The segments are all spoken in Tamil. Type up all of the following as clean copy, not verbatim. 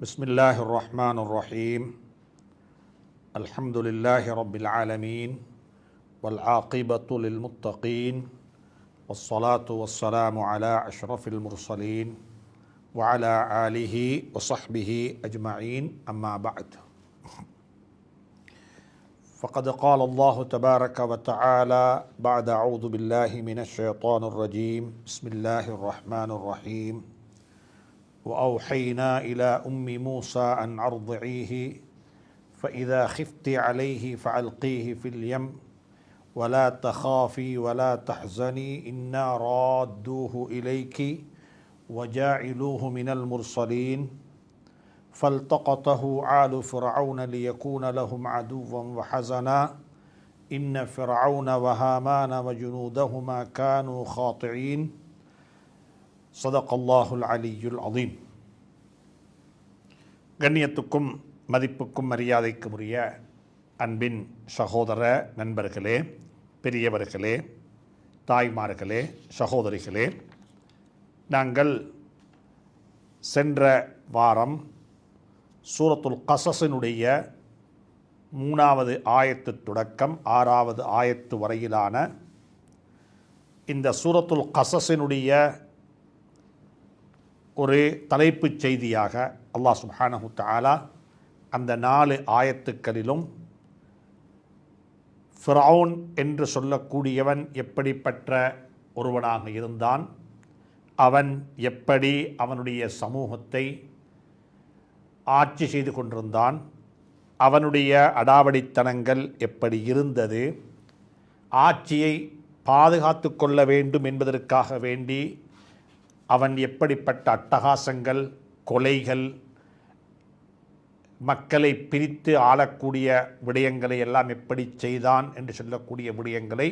بسم الله الرحمن الرحيم الحمد لله رب العالمين والعاقبة للمتقين والصلاة والسلام على أشرف المرسلين وعلى آله وصحبه أجمعين أما بعد فقد قال الله تبارك وتعالى بعد أعوذ بالله من الشيطان الرجيم بسم الله الرحمن الرحيم وأوحينا إلى أم موسى أن أرضعيه فإذا خفت عليه فألقيه في اليم ولا تخافي ولا تحزني إنا رادوه إليك وجاعلوه من المرسلين فالتقطه آل فرعون ليكون لهم عدوا وحزنا إن فرعون وهامان وجنودهما كانوا خاطعين صدق الله العلي العظيم. கண்ணியத்துக்கும் மதிப்புக்கும் மரியாதைக்கும் உரிய அன்பின் சகோதர நண்பர்களே, பெரியவர்களே, தாய்மார்களே, சகோதரிகளே, நாங்கள் சென்ற வாரம் சூரத்துல் கஸஸினுடைய 3வது ஆயத்து தொடக்கம் 6வது ஆயத்து வரையிலான இந்த சூரத்துல் கஸஸினுடைய ஒரு தலைப்புச் செய்தியாக அல்லாஹ் சுப்ஹானஹு தஆலா அந்த 4 ஆயத்துக்களிலும் ஃபிரௌன் என்று சொல்லக்கூடியவன் எப்படிப்பட்ட ஒருவனாக இருந்தான், அவன் எப்படி அவனுடைய சமூகத்தை ஆட்சி செய்து கொண்டிருந்தான், அவனுடைய அடாவடித்தனங்கள் எப்படி இருந்தது, ஆட்சியை பாதுகாத்து கொள்ள வேண்டும் என்பதற்காக வேண்டி அவன் எப்படிப்பட்ட அட்டகாசங்கள், கொலைகள், மக்களை பிரித்து ஆளக்கூடிய விடயங்களை எல்லாம் எப்படி செய்தான் என்று சொல்லக்கூடிய விடயங்களை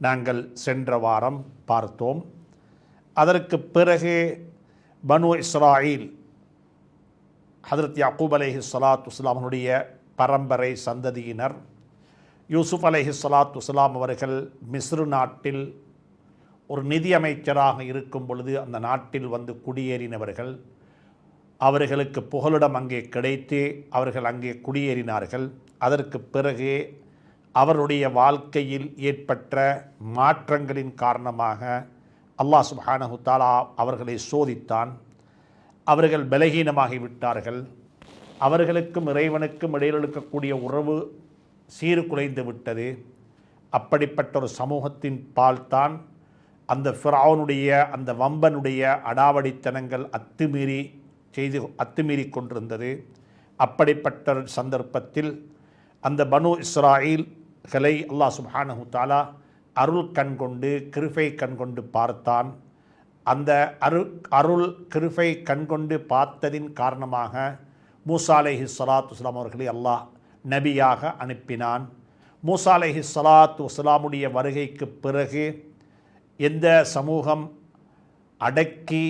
நாங்கள் சென்ற வாரம் பார்த்தோம். அதற்கு பிறகு பனு இஸ்ராயில் ஹதரத் யாக்கூப் அலைஹிஸ்ஸலாத்து வஸ்ஸலாமுடைய பரம்பரை சந்ததியினர், யூசுப் அலைஹிஸ்ஸலாத்து வஸ்ஸலாம் அவர்கள் மிஸ்ர் நாட்டில் ஒரு நிதி அமைச்சராக இருக்கும் பொழுது அந்த நாட்டில் வந்து குடியேறினவர்கள், அவர்களுக்கு புகலிடம் அங்கே கிடைத்து அவர்கள் அங்கே குடியேறினார்கள். அதற்கு பிறகு அவருடைய வாழ்க்கையில் ஏற்பட்ட மாற்றங்களின் காரணமாக அல்லாஹ் சுப்ஹானஹு தஆலா அவர்களை சோதித்தான். அவர்கள் பலகீனமாகிவிட்டார்கள். அவர்களுக்கும் இறைவனுக்கும் இடையில் இருக்கக்கூடிய உறவு சீர்குலைந்து விட்டது. அப்படிப்பட்ட ஒரு சமூகத்தின் பால்தான் அந்த ஃபிரௌனுடைய அந்த வம்பனுடைய அடாவடித்தனங்கள் அத்துமீறி கொண்டிருந்தது. அப்படிப்பட்ட சந்தர்ப்பத்தில் அந்த பனு இஸ்ராயீல்களை அல்லாஹ் சுப்ஹானஹு தஆலா அருள் கண் கொண்டு கிருபை கண் கொண்டு பார்த்தான். அந்த அருள் கிருபை கண் கொண்டு பார்த்ததின் காரணமாக மூசா அலைஹிஸ்ஸலாத்து வஸ்ஸலாம் அவர்களை அல்லாஹ் நபியாக அனுப்பினான். மூசா அலைஹிஸ்ஸலாத்து வஸ்ஸலாமுடைய வருகைக்கு பிறகு எந்த சமூகம் அடக்கி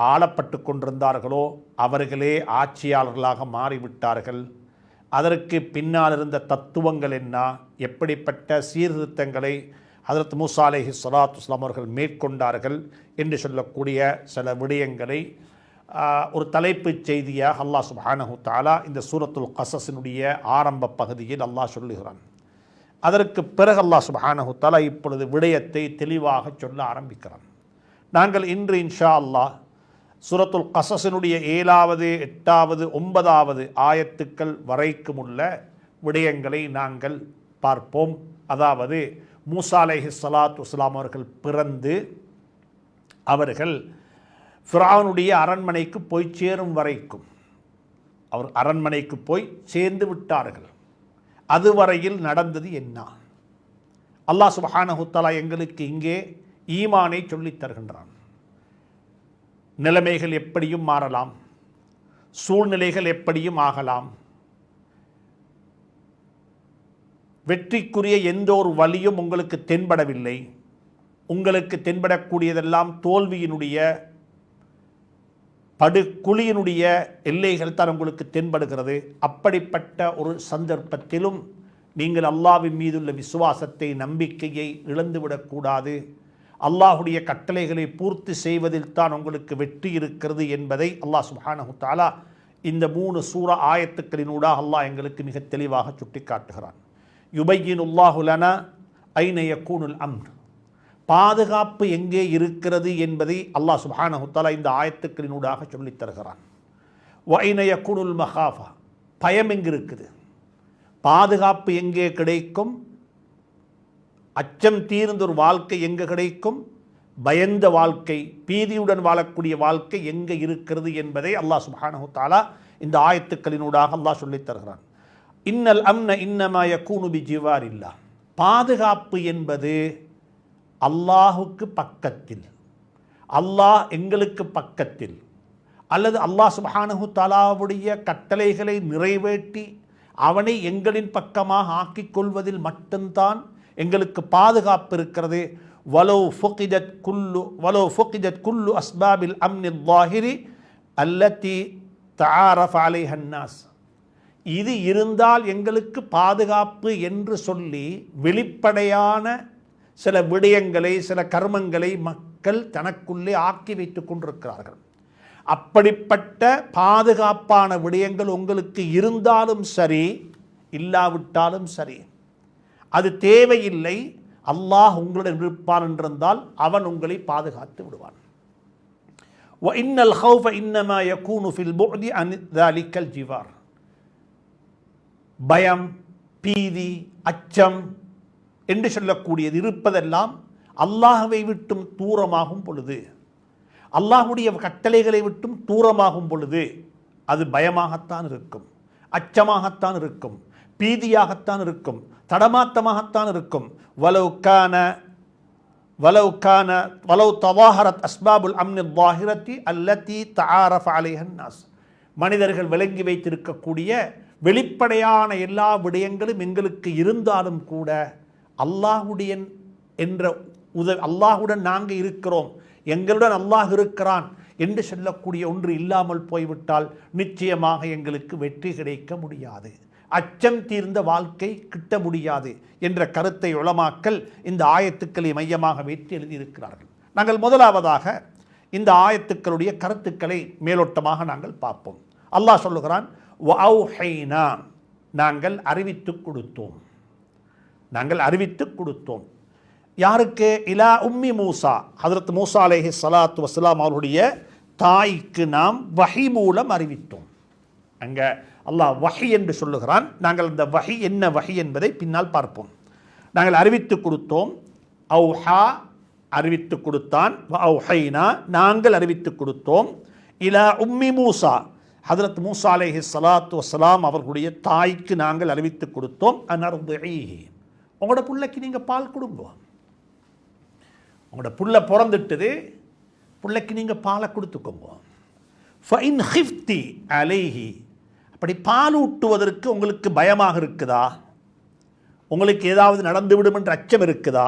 ஆளப்பட்டு கொண்டிருந்தார்களோ அவர்களே ஆட்சியாளர்களாக மாறிவிட்டார்கள். அதற்கு பின்னால் இருந்த தத்துவங்கள் என்ன, எப்படிப்பட்ட சீர்திருத்தங்களை ஹதரத் மூசா அலைஹிஸ்ஸலாத்து வஸ்ஸலாம் அவர்கள் மேற்கொண்டார்கள் என்று சொல்லக்கூடிய சில விடயங்களை ஒரு தலைப்புச் செய்தியாக அல்லாஹ் சுப்ஹானஹு தஆலா இந்த சூரத்துல் கஸஸினுடைய ஆரம்ப பகுதியில் அல்லாஹ் சொல்லுகிறான். அதற்கு பிறகு அல்லாஹ் சுப்ஹானஹு தஆலா இப்பொழுது விடயத்தை தெளிவாக சொல்ல ஆரம்பிக்கிறான். நாங்கள் இன்று இன்ஷா அல்லாஹ் சூரத்துல் கஸஸினுடைய 7வது 8வது 9வது ஆயத்துக்கள் வரைக்கும் உள்ள விடயங்களை நாங்கள் பார்ப்போம். அதாவது மூசா அலைஹிஸ்ஸலாத்து வஸ்ஸலாம் அவர்கள் பிறந்து அவர்கள் ஃபிரௌனுடைய அரண்மனைக்கு போய் சேரும் வரைக்கும், அவர் அரண்மனைக்கு போய் சேர்ந்து விட்டார்கள், அதுவரையில் நடந்தது என்ன? அல்லாஹ் சுப்ஹானஹு தஆலா எங்களுக்கு இங்கே ஈமானை சொல்லித் தருகின்றான். நிலைமைகள் எப்படியும் மாறலாம், சூழ்நிலைகள் எப்படியும் ஆகலாம், வெற்றிக்குரிய எந்த ஒரு வழியும் உங்களுக்கு தென்படவில்லை. உங்களுக்கு தென்படக்கூடியதெல்லாம் தோல்வியினுடைய படுகுழியினுடைய எல்லைகள் தான் உங்களுக்கு தென்படுகிறது. அப்படிப்பட்ட ஒரு சந்தர்ப்பத்திலும் நீங்கள் அல்லாஹ்வின் மீதுள்ள விசுவாசத்தை, நம்பிக்கையை இழந்துவிடக்கூடாது. அல்லாஹுடைய கட்டளைகளை பூர்த்தி செய்வதில் தான் உங்களுக்கு வெற்றி இருக்கிறது என்பதை அல்லாஹ் சுப்ஹானஹு தஆலா இந்த 3 சூரா ஆயத்துக்களினூடாக அல்லாஹ் எங்களுக்கு மிக தெளிவாக சுட்டி காட்டுகிறான். யுபையினுல்லாஹு லனா ஐன யகூனுல் அம்ன், பாதுகாப்பு எங்கே இருக்கிறது என்பதை அல்லாஹ் சுப்ஹானஹு வ தஆலா இந்த ஆயத்துக்களினூடாக சொல்லித் தருகிறான். வ ஐன யகூனுல் மகாஃபா, பயம் எங்கே இருக்குது, பாதுகாப்பு எங்கே கிடைக்கும், அச்சம் தீர்ந்த ஒரு வாழ்க்கை எங்கே கிடைக்கும், பயந்த வாழ்க்கை, பீதியுடன் வாழக்கூடிய வாழ்க்கை எங்கே இருக்கிறது என்பதை அல்லாஹ் சுப்ஹானஹு வ தஆலா இந்த ஆயத்துக்களினூடாக அல்லாஹ் சொல்லித் தருகிறான். இன்னல் அம்ன இன்னமா யகூனு பிஜிவாரில்லாஹ், பாதுகாப்பு என்பது அல்லாஹுக்கு பக்கத்தில், அல்லாஹ் எங்களுக்கு பக்கத்தில், அல்லது அல்லாஹ் சுப்ஹானஹு வ தஆலாவுடைய கட்டளைகளை நிறைவேற்றி அவனை எங்களின் பக்கமாக ஆக்கிக் கொள்வதில் மட்டும்தான் எங்களுக்கு பாதுகாப்பு இருக்கிறது. வலோ ஃபுகிதத் குல்லு அஸ்பாபில் அம்னில் ஸாஹிரி அல்லதி தஆரஃப அலைஹா அன்னாஸ், இது இருந்தால் எங்களுக்கு பாதுகாப்பு என்று சொல்லி வெளிப்படையான சில விடயங்களை, சில கர்மங்களை மக்கள் தனக்குள்ளே ஆக்கி வைத்துக் கொண்டிருக்கிறார்கள். அப்படிப்பட்ட பாதுகாப்பான விடயங்கள் உங்களுக்கு இருந்தாலும் சரி, இல்லாவிட்டாலும் சரி, அது தேவையில்லை. அல்லாஹ் உங்களுடன் இருப்பான் என்றிருந்தால் அவன் உங்களை பாதுகாத்து விடுவான். வஇன்னல் ஹௌஃப இன்னமா யகூனு ஃபில் புஅதி அன் ذلكல் ஜிவார், பயம், பீதி, அச்சம் என்று சொல்லக்கூடியது இருப்பதெல்லாம் அல்லாஹ்வை விட்டும் தூரமாகும் பொழுது, அல்லாஹ்வுடைய கட்டளைகளை விட்டும் தூரமாகும் பொழுது அது பயமாகத்தான் இருக்கும், அச்சமாகத்தான் இருக்கும், பீதியாகத்தான் இருக்கும், தடமாத்தமாகத்தான் இருக்கும். வலவ் தவாஹரத் அஸ்பாபுல் அம்னில் ஸாஹிரத்தி அல்லதி தஆரஃப அலைஹா அன்னாஸ், மனிதர்கள் விளங்கி வைத்திருக்கக்கூடிய வெளிப்படையான எல்லா விடயங்களும் எங்களுக்கு இருந்தாலும் கூட அல்லாஹ்வுடைய என்ற அல்லாஹுடன் நாங்கள் இருக்கிறோம், எங்களுடன் அல்லாஹ் இருக்கிறான் என்று சொல்லக்கூடிய ஒன்று இல்லாமல் போய்விட்டால் நிச்சயமாக எங்களுக்கு வெற்றி கிடைக்க முடியாது, அச்சம் தீர்ந்த வாழ்க்கை கிட்ட முடியாது என்ற கருத்தை உலமாக்கள் இந்த ஆயத்துக்களை மையமாக வைத்து எழுதியிருக்கிறார்கள். நாங்கள் முதலாவதாக இந்த ஆயத்துக்களுடைய கருத்துக்களை மேலோட்டமாக நாங்கள் பார்ப்போம். அல்லாஹ் சொல்லுகிறான், வஅவ்ஹைனா, நாங்கள் அறிவித்துக் கொடுத்தோம், நாங்கள் அறிவித்துக் கொடுத்தோம். யாருக்கு? இலா உம்மி மூசா, ஹதரத் மூசா அலைஹி ஸலாத்து வஸ்ஸலாம் அவருடைய தாய்க்கு நாம் வஹி மூலம் அறிவித்தோம். அங்கே அல்லாஹ் வஹி என்று சொல்லுகிறான். நாங்கள் அந்த வஹி என்ன வஹி என்பதை பின்னால் பார்ப்போம். நாங்கள் அறிவித்து கொடுத்தோம். அவுஹா, அறிவித்து கொடுத்தான். வஅவ்ஹைனா, நாங்கள் அறிவித்து கொடுத்தோம். இலா உம்மி மூசா, ஹதரத் மூசா அலைஹி ஸலாத்து வஸ்ஸலாம் அவர்களுடைய தாய்க்கு நாங்கள் அறிவித்து கொடுத்தோம். அனர்திஈஹி, உங்களோட பிள்ளைக்கு நீங்கள் பால் கொடுங்க. உங்களோட புள்ள பிறந்துட்டுது, பிள்ளைக்கு நீங்கள் பாலை கொடுத்துக்கோங்க. ஃபஇன் ஹிஃப்தி அலைஹி, அப்படி பால் ஊட்டுவதற்கு உங்களுக்கு பயமாக இருக்குதா, உங்களுக்கு ஏதாவது நடந்துவிடும் என்ற அச்சம் இருக்குதா,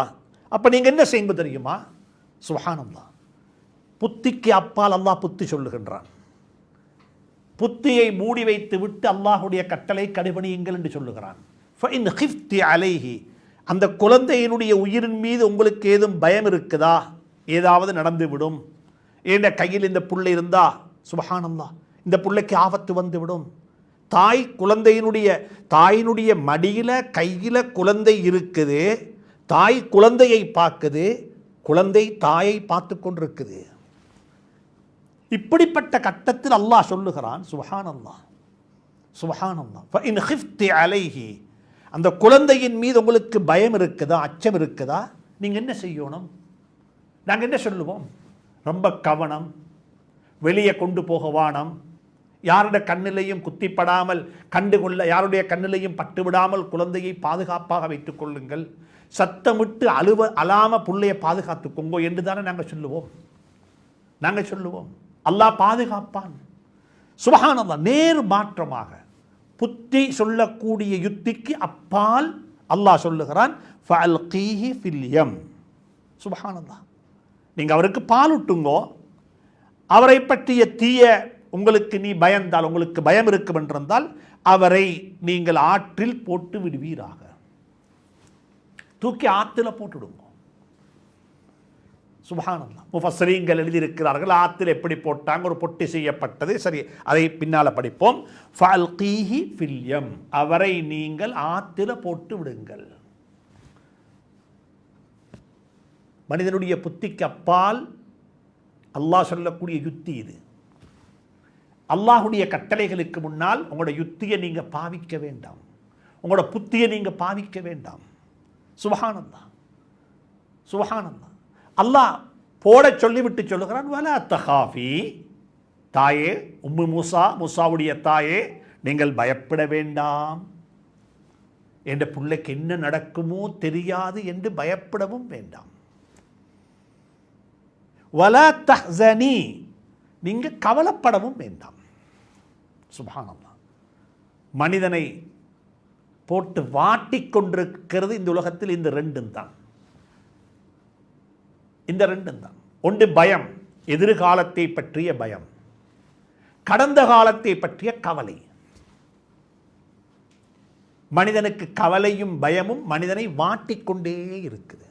அப்போ நீங்கள் என்ன செய்யுங்க தெரியுமா? சுப்ஹானல்லாஹ், புத்திக்கு அப்பால் அல்லாஹ் புத்தி சொல்லுகின்றான். புத்தியை மூடி வைத்து விட்டு அல்லாஹுடைய கட்டளை கடைபணியுங்கள் என்று சொல்லுகிறான். ஃபஇன் ஹிஃப்தி அலைஹி, அந்த குழந்தையினுடைய உயிரின் மீது உங்களுக்கு ஏதும் பயம் இருக்குதா, ஏதாவது நடந்து விடும், ஏண்ட கையில் இந்த புள்ளை இருந்தா சுப்ஹானல்லாஹ் இந்த புள்ளைக்கு ஆபத்து வந்து விடும். தாயினுடைய மடியில் கையில் குழந்தை இருக்குது, தாய் குழந்தையை பார்க்குது, குழந்தை தாயை பார்த்து கொண்டிருக்குது. இப்படிப்பட்ட கட்டத்தில் அல்லாஹ் சொல்லுகிறான், சுப்ஹானல்லாஹ் சுப்ஹானல்லாஹ், ஃபஇன் ஹிஃப்தி அலைஹி, அந்த குழந்தையின் மீது உங்களுக்கு பயம் இருக்குதா, அச்சம் இருக்குதா, நீங்கள் என்ன செய்யணும்? நாங்கள் என்ன சொல்லுவோம்? ரொம்ப கவனம், வெளியே கொண்டு போக வானம், யாருடைய கண்ணிலையும் குத்திப்படாமல் கண்டுகொள்ள, யாருடைய கண்ணிலையும் பட்டுவிடாமல் குழந்தையை பாதுகாப்பாக வைத்துக் கொள்ளுங்கள், சத்தமிட்டு அழாம புள்ளையை பாதுகாத்துக்கோங்க என்று தானே நாங்கள் சொல்லுவோம். அல்லாஹ் பாதுகாப்பான். சுப்ஹானல்லாஹ், நேர் மாற்றமாக புத்தி சொல்லக்கூடிய யுக்திக்கு அப்பால் அல்லாஹ் சொல்லுகிறான், ஃபஅல்கீஹி ஃபில் யம். சுப்ஹானல்லாஹ், நீங்கள் அவருக்கு பால் ஊட்டுங்கோ, அவரை பற்றிய தீய உங்களுக்கு நீ பயந்தால், உங்களுக்கு பயம் இருக்கும் என்றிருந்தால் அவரை நீங்கள் ஆற்றில் போட்டு விடுவீராக, தூக்கி ஆற்றில் போட்டுடுங்க. சுப்ஹானல்லாஹ். முஃபஸ்ஸரீன்கள் எழுதியிருக்கிறார்கள், ஆத்தில் எப்படி போட்டாங்க, ஒரு பொட்டி செய்யப்பட்டது. சரி, அதை பின்னால் படிப்போம். ஃபஅல்கீஹி ஃபில் யம், அவரை நீங்கள் ஆத்தில் போட்டு விடுங்கள். மனிதனுடைய புத்திக்கு அப்பால் அல்லாஹ் சொல்லக்கூடிய யுக்தி இது. அல்லாஹுடைய கட்டளைகளுக்கு முன்னால் உங்களோட யுக்தியை நீங்கள் பாவிக்க வேண்டாம், உங்களோட புத்தியை நீங்கள் பாவிக்க வேண்டாம். சுப்ஹானல்லாஹ், சுப்ஹானல்லாஹ். அல்லாஹ் போட சொல்லிவிட்டு சொல்லுகிறான், வலா தகாஃபி, தாயே, உம்மு மூசா, மூசாவுடைய தாயே, நீங்கள் பயப்பட வேண்டாம். என்ற பிள்ளைக்கு என்ன நடக்குமோ தெரியாது என்று பயப்படவும் வேண்டாம். வலா தஹ்ஸனி, நீங்க கவலைப்படவும் வேண்டாம். சுப்ஹானல்லாஹ். மனிதனை போட்டு வாட்டிக் கொண்டிருக்கிறது இந்த உலகத்தில் இந்த ரெண்டும் தான். இந்த ரெண்டும் தான். ஒன்று பயம், எதிர்காலத்தை பற்றிய பயம், கடந்த காலத்தை பற்றிய கவலை. மனிதனுக்கு கவலையும் பயமும் மனிதனை வாட்டிக்கொண்டே இருக்குது.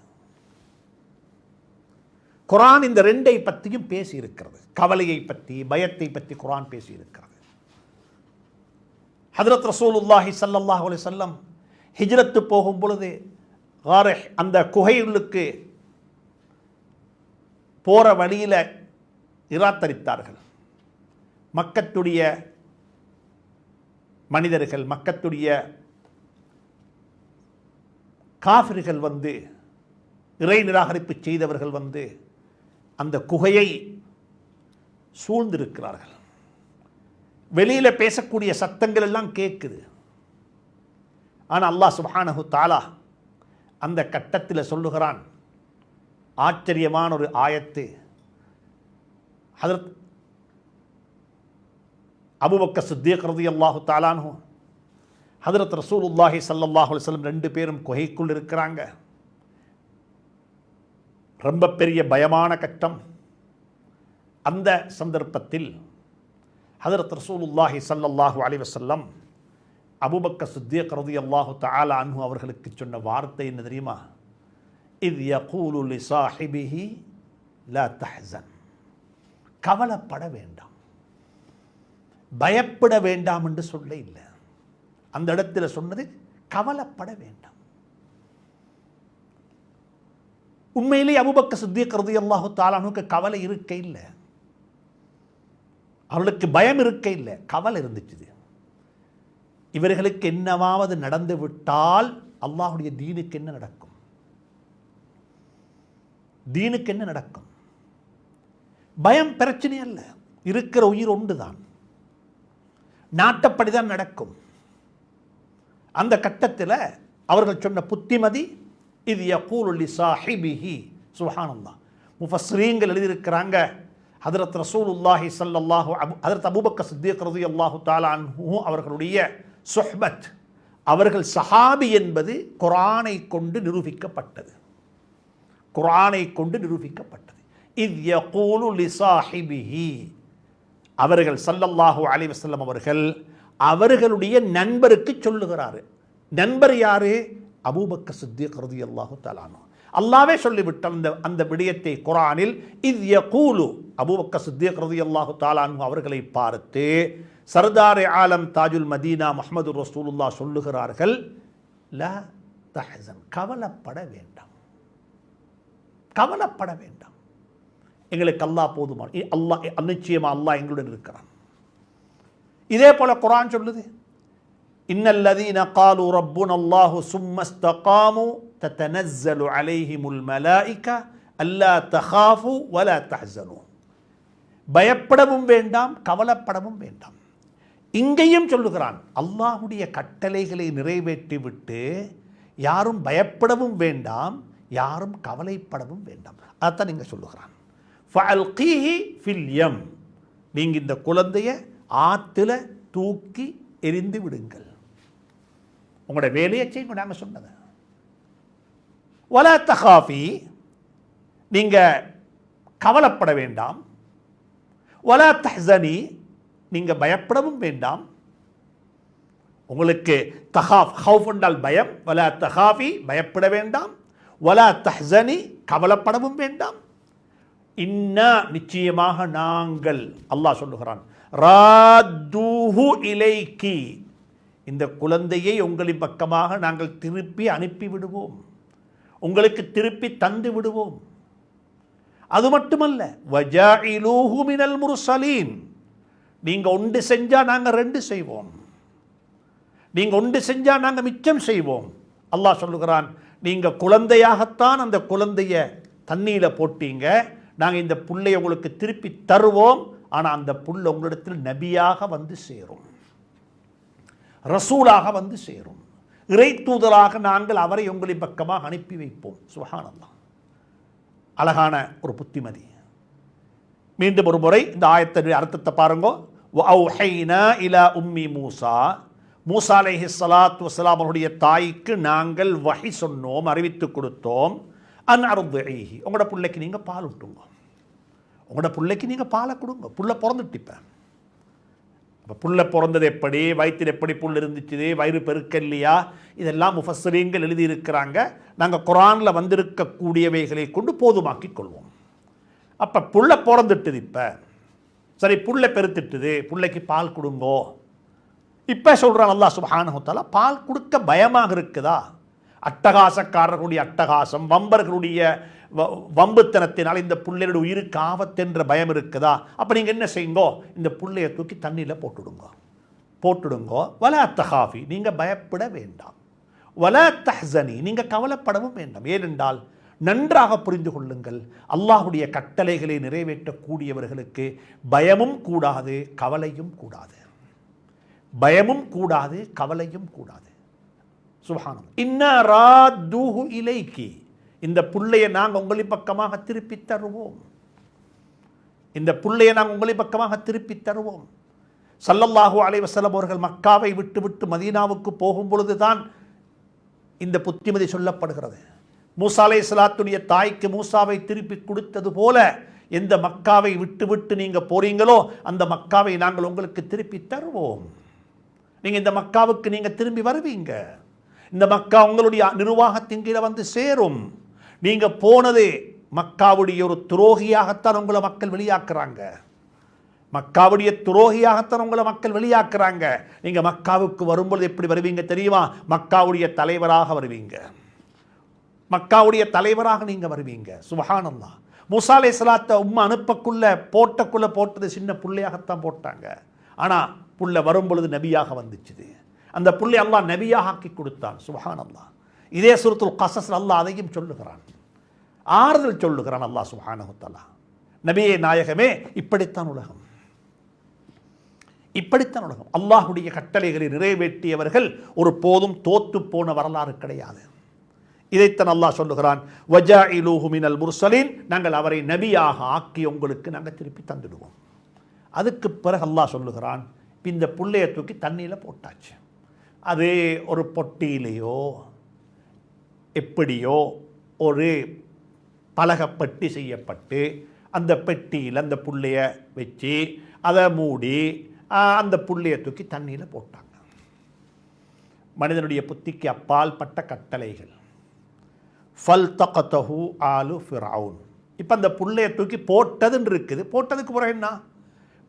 குர்ஆன் இந்த ரெண்டை பற்றியும் பேசி இருக்கிறது. கவலையை பற்றி, பயத்தை பற்றி குர்ஆன் பேசி இருக்கிறது. ஹஜ்ரத் ரசூலுல்லாஹி ஸல்லல்லாஹு அலைஹி வஸல்லம் ஹிஜ்ரத்து போகும் பொழுது காரிஹ், அந்த குகைகளுக்கு போற வழியில் இராத்தரித்தார்கள். மக்கத்துடைய மனிதர்கள், மக்கத்துடைய காஃபிர்கள் வந்து, இறை நிராகரிப்பு செய்தவர்கள் வந்து அந்த குகையை சூழ்ந்திருக்கிறார்கள். வெளியில் பேசக்கூடிய சத்தங்கள் எல்லாம் கேட்குது. ஆனால் அல்லாஹ் சுப்ஹானஹு தஆலா அந்த கட்டத்தில் சொல்லுகிறான், ஆச்சரியமான ஒரு ஆயத்து. ஹஜ்ரத் அபூபக்கர் சித்தீக் ரலியல்லாஹு தஆலா அன்ஹு, ஹஜ்ரத் ரசூலுல்லாஹி ஸல்லல்லாஹு அலைஹி வஸல்லம் ரெண்டு பேரும் குகைக்குள் இருக்கிறாங்க. ரொம்ப பெரிய பயமான கட்டம். அந்த சந்தர்ப்பத்தில் ஹஜ்ரத் ரசூலுல்லாஹி ஸல்லல்லாஹு அலைஹி வஸல்லம் அபூபக்கர் சித்தீக் ரலியல்லாஹு தஆலா அன்ஹு அவர்களுக்கு சொன்ன வார்த்தை என்ன தெரியுமா? இத் யகூலு லிசாஹிபிஹி லா தஹ்ஸன், கவலைப்பட வேண்டாம், பயப்பட வேண்டாம் என்று சொல்ல இல்லை. அந்த இடத்துல சொன்னது கவலைப்பட வேண்டாம். உண்மையிலே அபூபக்கர் சித்தீக் ரலியல்லாஹு தஆலா அன்ஹுக்கு கவலை இருக்க இல்லை, அவர்களுக்கு பயம் இருக்க இல்லை, கவலை இருந்துச்சு. இவர்களுக்கு என்னவாவது நடந்து விட்டால் அல்லாஹ்வுடைய தீனுக்கு என்ன நடக்கும், தீனுக்கு என்ன நடக்கும்? பயம் பிரச்சனை அல்ல, இருக்கிற உயிர் ஒன்று தான், நாட்டப்படிதான் நடக்கும். அந்த கட்டத்தில் அவர்கள் சொன்ன புத்திமதி, இது யகூலு லிசாஹிபிஹி. சுப்ஹானல்லாஹ். முஃபஸ்ஸரீன்கள் எழுதியிருக்கிறாங்க, ஹஜ்ரத் ரசூலுல்லாஹி ஸல்லல்லாஹு ஹஜ்ரத் அபூபக்கர் சித்தீக் ரலியல்லாஹு தஆலா அன்ஹு அவர்களுடைய சுஹ்பத், அவர்கள் சஹாபி என்பது குர்ஆனை கொண்டு நிரூபிக்கப்பட்டது. குர்ஆனை கொண்டு நிரூபிக்கப்பட்டது. இத் யகூலு லிசாஹிபிஹி, அவர்கள் ஸல்லல்லாஹு அலைஹி வஸல்லம் அவர்கள் அவர்களுடைய நண்பருக்கு சொல்லுகிறார். நண்பர் யாரு? அபூபக்கர் சித்தீக் ரலியல்லாஹு தஆலா அன்ஹு. அல்லாஹ்வே சொல்லிவிட்ட அந்த விடயத்தை குர்ஆனில் இத் யகூலு, அபூபக்கர் சித்தீக் ரலியல்லாஹு தஆலா அன்ஹு அவர்களை பார்த்து சர்தார் ஆலம் தாஜுல் மதீனா முஹம்மது ரசூலுல்லாஹ் சொல்லுகிறார்கள், லா தஹ்ஸன், கவலைப்பட வேண்டாம், கவலைப்பட வேண்டாம், எங்களுக்கு அல்லாஹ் போதுமா, அல்லாஹ் நிச்சயமா அல்லாஹ் எங்களுடன் இருக்கிறான். இதே போல குர்ஆன் சொல்லுது, இன்னல்லதீன காலு ரப்புனல்லாஹு சும்ம இஸ்தகாமு ததனஸ்ஸலு அலைஹிமுல் மலாயிகா அல்லா தகாஃபு வலா தஹ்ஸனு, பயப்படவும் வேண்டாம், கவலைப்படவும் வேண்டாம். இங்கேயும் சொல்லுகிறான், அல்லாஹ்வுடைய கட்டளைகளை நிறைவேற்றிவிட்டு யாரும் பயப்படவும் வேண்டாம், யாரும் கவலைப்படவும் வேண்டாம். அதான் நீங்க சொல்லுகிறான். ஃபஅல்கீஹி ஃபில் யம், நீங்க இந்த குழந்தையை ஆத்துல தூக்கி எரிந்து விடுங்கள். உங்களோட வேலையை செய்யுங்க, நாங்கள் சொன்னது. வலா தகாஃபி, நீங்க கவலைப்பட வேண்டாம். வலா தஹ்ஸனி, நீங்க பயப்படவும் வேண்டாம். உங்களுக்கு தகாஃப், ஹவுஃப் என்றால் பயம். வலா தகாஃபி, பயப்பட வேண்டாம். வலா தஹ்ஸனி, கவலைப்படவும் வேண்டாம். இன்னா நிச்சயமாக நாங்கள், அல்லாஹ் சொல்லுகிறான், ராத்தூஹு இலைக்கி, இந்த குழந்தையை உங்களின் பக்கமாக நாங்கள் திருப்பி அனுப்பி விடுவோம், உங்களுக்கு திருப்பி தந்து விடுவோம். அது மட்டுமல்ல, வஜாஇலூஹு மினல் முர்சலீன், நீங்க ஒன்று செஞ்சா நாங்க ரெண்டு செய்வோம், நீங்க ஒன்று செஞ்சா நாங்க மிச்சம் செய்வோம். அல்லாஹ் சொல்லுகிறான், நீங்க குழந்தையாகத்தான் அந்த குழந்தைய தண்ணீர போட்டீங்க, நாங்க இந்த புள்ளைய உங்களுக்கு திருப்பி தருவோம். ஆனா அந்த புள்ள உங்களிடத்தில் நபியாக வந்து சேரும், ரசூலாக வந்து சேரும், இறை தூதராக நாங்கள் அவரை உங்களின் பக்கமாக அனுப்பி வைப்போம். சுப்ஹானல்லாஹ், அழகான ஒரு புத்திமதி. மீண்டும் ஒரு முறை இந்த ஆயத்தின் அர்த்தத்தை பாருங்க. வஅவ்ஹைனா இலா உம்மி மூசா, மூசா அலைஹிஸ்ஸலாத்து வஸ்ஸலாம் அவருடைய தாய்க்கு நாங்கள் வஹி சொன்னோம், அறிவித்து கொடுத்தோம். அன் அர்திஹி, உங்களோட பிள்ளைக்கு நீங்க பால் ஊட்டுங்க, உங்களோட பிள்ளைக்கு நீங்க பாலை கொடுங்க. புள்ள பிறந்துட்டிப்ப, அப்போ புள்ள பிறந்தது எப்படி, வயிற்றில் எப்படி புல் இருந்துச்சு, வயிறு பெருக்க இல்லையா, இதெல்லாம் முஃபஸ்ஸரீன்கள் எழுதியிருக்கிறாங்க. நாங்கள் குர்ஆனில் வந்திருக்கக்கூடியவைகளை கொண்டு போதுமாக்கி கொள்வோம். அப்போ புள்ள பிறந்துட்டுது, இப்போ சரி புள்ள பெருத்துட்டுது, புள்ளைக்கு பால் கொடுங்கோ. இப்போ சொல்கிறான் அல்லாஹ் சுப்ஹானஹு வ தஆலா, பால் கொடுக்க பயமாக இருக்குதா, அட்டகாசக்காரர்களுடைய அட்டகாசம், வம்பர்களுடைய வம்புத்தனத்தினால் இந்த புள்ளையோட உயிருக்கு ஆபத்தென்ற பயம் இருக்குதா, அப்போ நீங்கள் என்ன செய்யுங்கோ, இந்த புள்ளையை தூக்கி தண்ணியில் போட்டுடுங்கோ. வலா தஹாஃபி, நீங்கள் பயப்பட வேண்டாம். வலா தஹ்ஸனி, நீங்கள் கவலைப்படவும் வேண்டாம். ஏனென்றால் நன்றாக புரிந்து கொள்ளுங்கள், அல்லாஹ்வுடைய கட்டளைகளை நிறைவேற்றக்கூடியவர்களுக்கு பயமும் கூடாது, கவலையும் கூடாது. பயமும் கூடாது, கவலையும் கூடாது. சுப்ஹானல்லாஹ். இன்னா ராத்தூஹு இலைக்கி, இந்த புள்ளையை நாங்கள் உங்களின் பக்கமாக திருப்பி தருவோம், இந்த புள்ளையை நாங்கள் உங்களின் பக்கமாக திருப்பி தருவோம். ஸல்லல்லாஹு அலைஹி வஸல்லம் அவர்கள் மக்காவை விட்டு மதீனாவுக்கு போகும் பொழுதுதான் இந்த புத்திமதி சொல்லப்படுகிறது. மூசா அலைஹிஸ்ஸலாத்துடைய தாய்க்கு மூசாவை திருப்பி கொடுத்தது போல, எந்த மக்காவை விட்டு நீங்கள் போறீங்களோ அந்த மக்காவை நாங்கள் உங்களுக்கு திருப்பி தருவோம். நீங்கள் இந்த மக்காவுக்கு நீங்கள் திரும்பி வருவீங்க, இந்த மக்கா உங்களுடைய நிர்வாகத்தின் கீழே வந்து சேரும். நீங்கள் போனது மக்காவுடைய ஒரு துரோகியாகத்தான் உங்களை மக்கள் வெளியாக்குறாங்க, மக்காவுடைய துரோகியாகத்தான் உங்களை மக்கள் வெளியாக்குறாங்க. நீங்கள் மக்காவுக்கு வரும்பொழுது எப்படி வருவீங்க தெரியுமா, மக்காவுடைய தலைவராக வருவீங்க, மக்காவுடைய தலைவராக நீங்கள் வருவீங்க. சுப்ஹானல்லாஹ். மூசா அலைஹிஸ்ஸலாத்தை உம்மா போட்டது சின்ன புள்ளையாகத்தான் போட்டாங்க, ஆனால் புள்ள வரும்பொழுது நபியாக வந்துச்சுது. அந்த புள்ளை அல்லாஹ் நபியாக ஆக்கி கொடுத்தான். சுப்ஹானல்லாஹ். இதே சூரத்துல் கஸஸ்ல அல்லாஹ் அதையும் சொல்லுகிறான், ஆறுதல் சொல்லுகிறான் அல்லாஹ் சுப்ஹானஹு வ தஆலா. நபியே நாயகமே, இப்படித்தான் உலகம், இப்படித்தான் உலகம். அல்லாஹ்வுடைய கட்டளைகளை நிறைவேற்றியவர்கள் ஒரு போதும் தோத்து போன வரலாறு கிடையாது. இதைத்தான் அல்லாஹ் சொல்லுகிறான், வஜாஇலூஹு மினல் முர்சலீன், நாங்கள் அவரை நபியாக ஆக்கி உங்களுக்கு நாங்கள் திருப்பி தந்துடுவோம். அதுக்கு பிறகு அல்லாஹ் சொல்லுகிறான், இந்த புள்ளையை தூக்கி தண்ணியில் போட்டாச்சு. அது ஒரு பொட்டியிலையோ எப்படியோ ஒரு பலகப்பட்டி செய்யப்பட்டு அந்த பெட்டியில் அந்த புள்ளைய வச்சு அதை மூடி அந்த புள்ளையை தூக்கி தண்ணியில் போட்டாங்க. மனிதனுடைய புத்திக்கு அப்பால் பட்ட கட்டளைகள். ஃபல்தகதஹு ஆலு ஃபிரௌன். இப்போ அந்த புள்ளையை தூக்கி போட்டதுன்னு இருக்குது, போட்டதுக்கு பிறகு என்ன,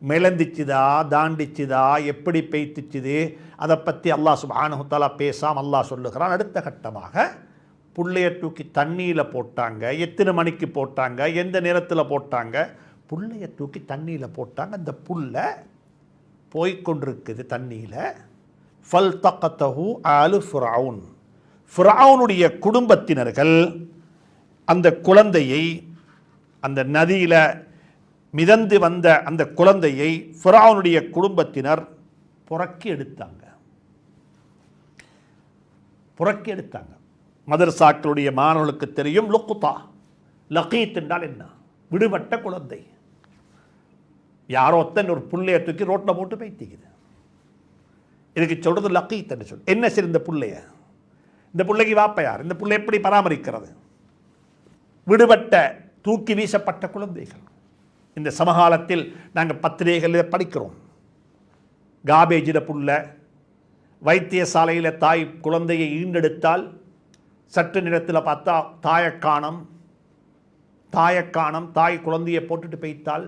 மிளந்திச்சுதா தாண்டிச்சுதா எப்படி பெய்த்துச்சுது, அதை பற்றி அல்லாஹ் சுப்ஹானஹு வ தஆலா பேசாம அல்லாஹ் சொல்லுகிறான், அடுத்த கட்டமாக புள்ளையை தூக்கி தண்ணியில் போட்டாங்க. எத்தனை மணிக்கு போட்டாங்க, எந்த நேரத்தில் போட்டாங்க, புள்ளையை தூக்கி தண்ணியில் போட்டாங்க. அந்த புல்லை போய்கொண்டிருக்குது தண்ணியில். ஃபல்தகதஹு ஆலு ஃபிரௌன். ஃபிரௌனுடைய குடும்பத்தினர்கள் அந்த குழந்தையை, அந்த நதியில் மிதந்து வந்த அந்த குழந்தையை ஃபிரௌனுடைய குடும்பத்தினர் புறக்கி எடுத்தாங்க. மதரசாக்களுடைய மாணவர்களுக்கு தெரியும், லுக்தா, லகீத் என்றால் என்ன, விடுபட்ட குழந்தை. யாரோ ஒருத்தன் ஒரு புள்ளையை தூக்கி ரோட்டில் போட்டு பைத்திக்குது, இதுக்கு சொல்றது லகீத் என்று சொல்லு. என்ன சரி இந்த புள்ளைய, இந்த பிள்ளைக்கு வாப்ப யார், இந்த பிள்ளை எப்படி பராமரிக்கிறது, விடுபட்ட தூக்கி வீசப்பட்ட குழந்தைகள். இந்த சமகாலத்தில் நாங்கள் பத்திரிகைகளில் படிக்கிறோம், காபேஜில் புள்ள, வைத்தியசாலையில் தாய் குழந்தையை ஈண்டெடுத்தால் சற்று நேரத்தில் பார்த்தா தாயை காணோம், தாயக்கானம், தாய் குழந்தையை போட்டுட்டு போய்த்தாள்.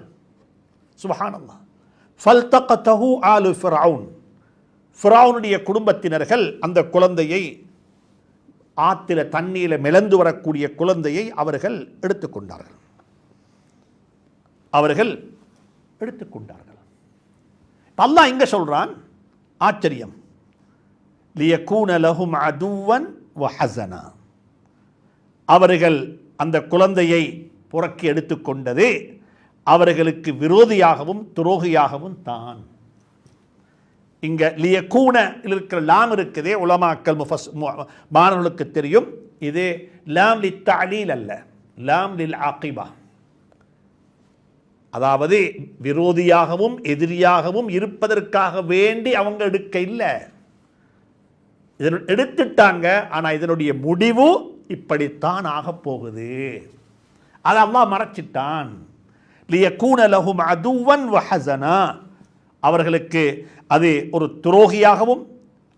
சுப்ஹானல்லாஹ். ஃபல்தகதஹு ஆலு ஃபிரௌன், ஃபிரௌனுடைய குடும்பத்தினர்கள் அந்த குழந்தையை, ஆற்றில தண்ணீரில் மிதந்து வரக்கூடிய குழந்தையை அவர்கள் எடுத்துக்கொண்டார்கள். அல்லாஹ் இங்க சொல்றான், ஆச்சரியம், லியகூன லஹும் அதுவன் வ ஹஸனா, அவர்கள் அந்த குழந்தையை புறக்கி எடுத்துக்கொண்டது அவர்களுக்கு விரோதியாகவும் துரோகியாகவும் தான். இங்க லியகூன இருக்கிற லாம் இருக்குதே, உலமாக்கள் மாணவர்களுக்கு தெரியும், இது லாம் லித்தஅலீல் அல்ல, லாம் லில் ஆகிபா. அதாவது விரோதியாகவும் எதிரியாகவும் இருப்பதற்காக வேண்டி அவங்க எடுக்க இல்லை, எடுத்துட்டாங்க. ஆனா இதனுடைய முடிவு இப்படித்தான் ஆக போகுது. அதை அல்லாஹ் மறைச்சிட்டான். லியகூன லஹும் அதுவன் வ ஹஸனா, அவர்களுக்கு அது ஒரு துரோகியாகவும்,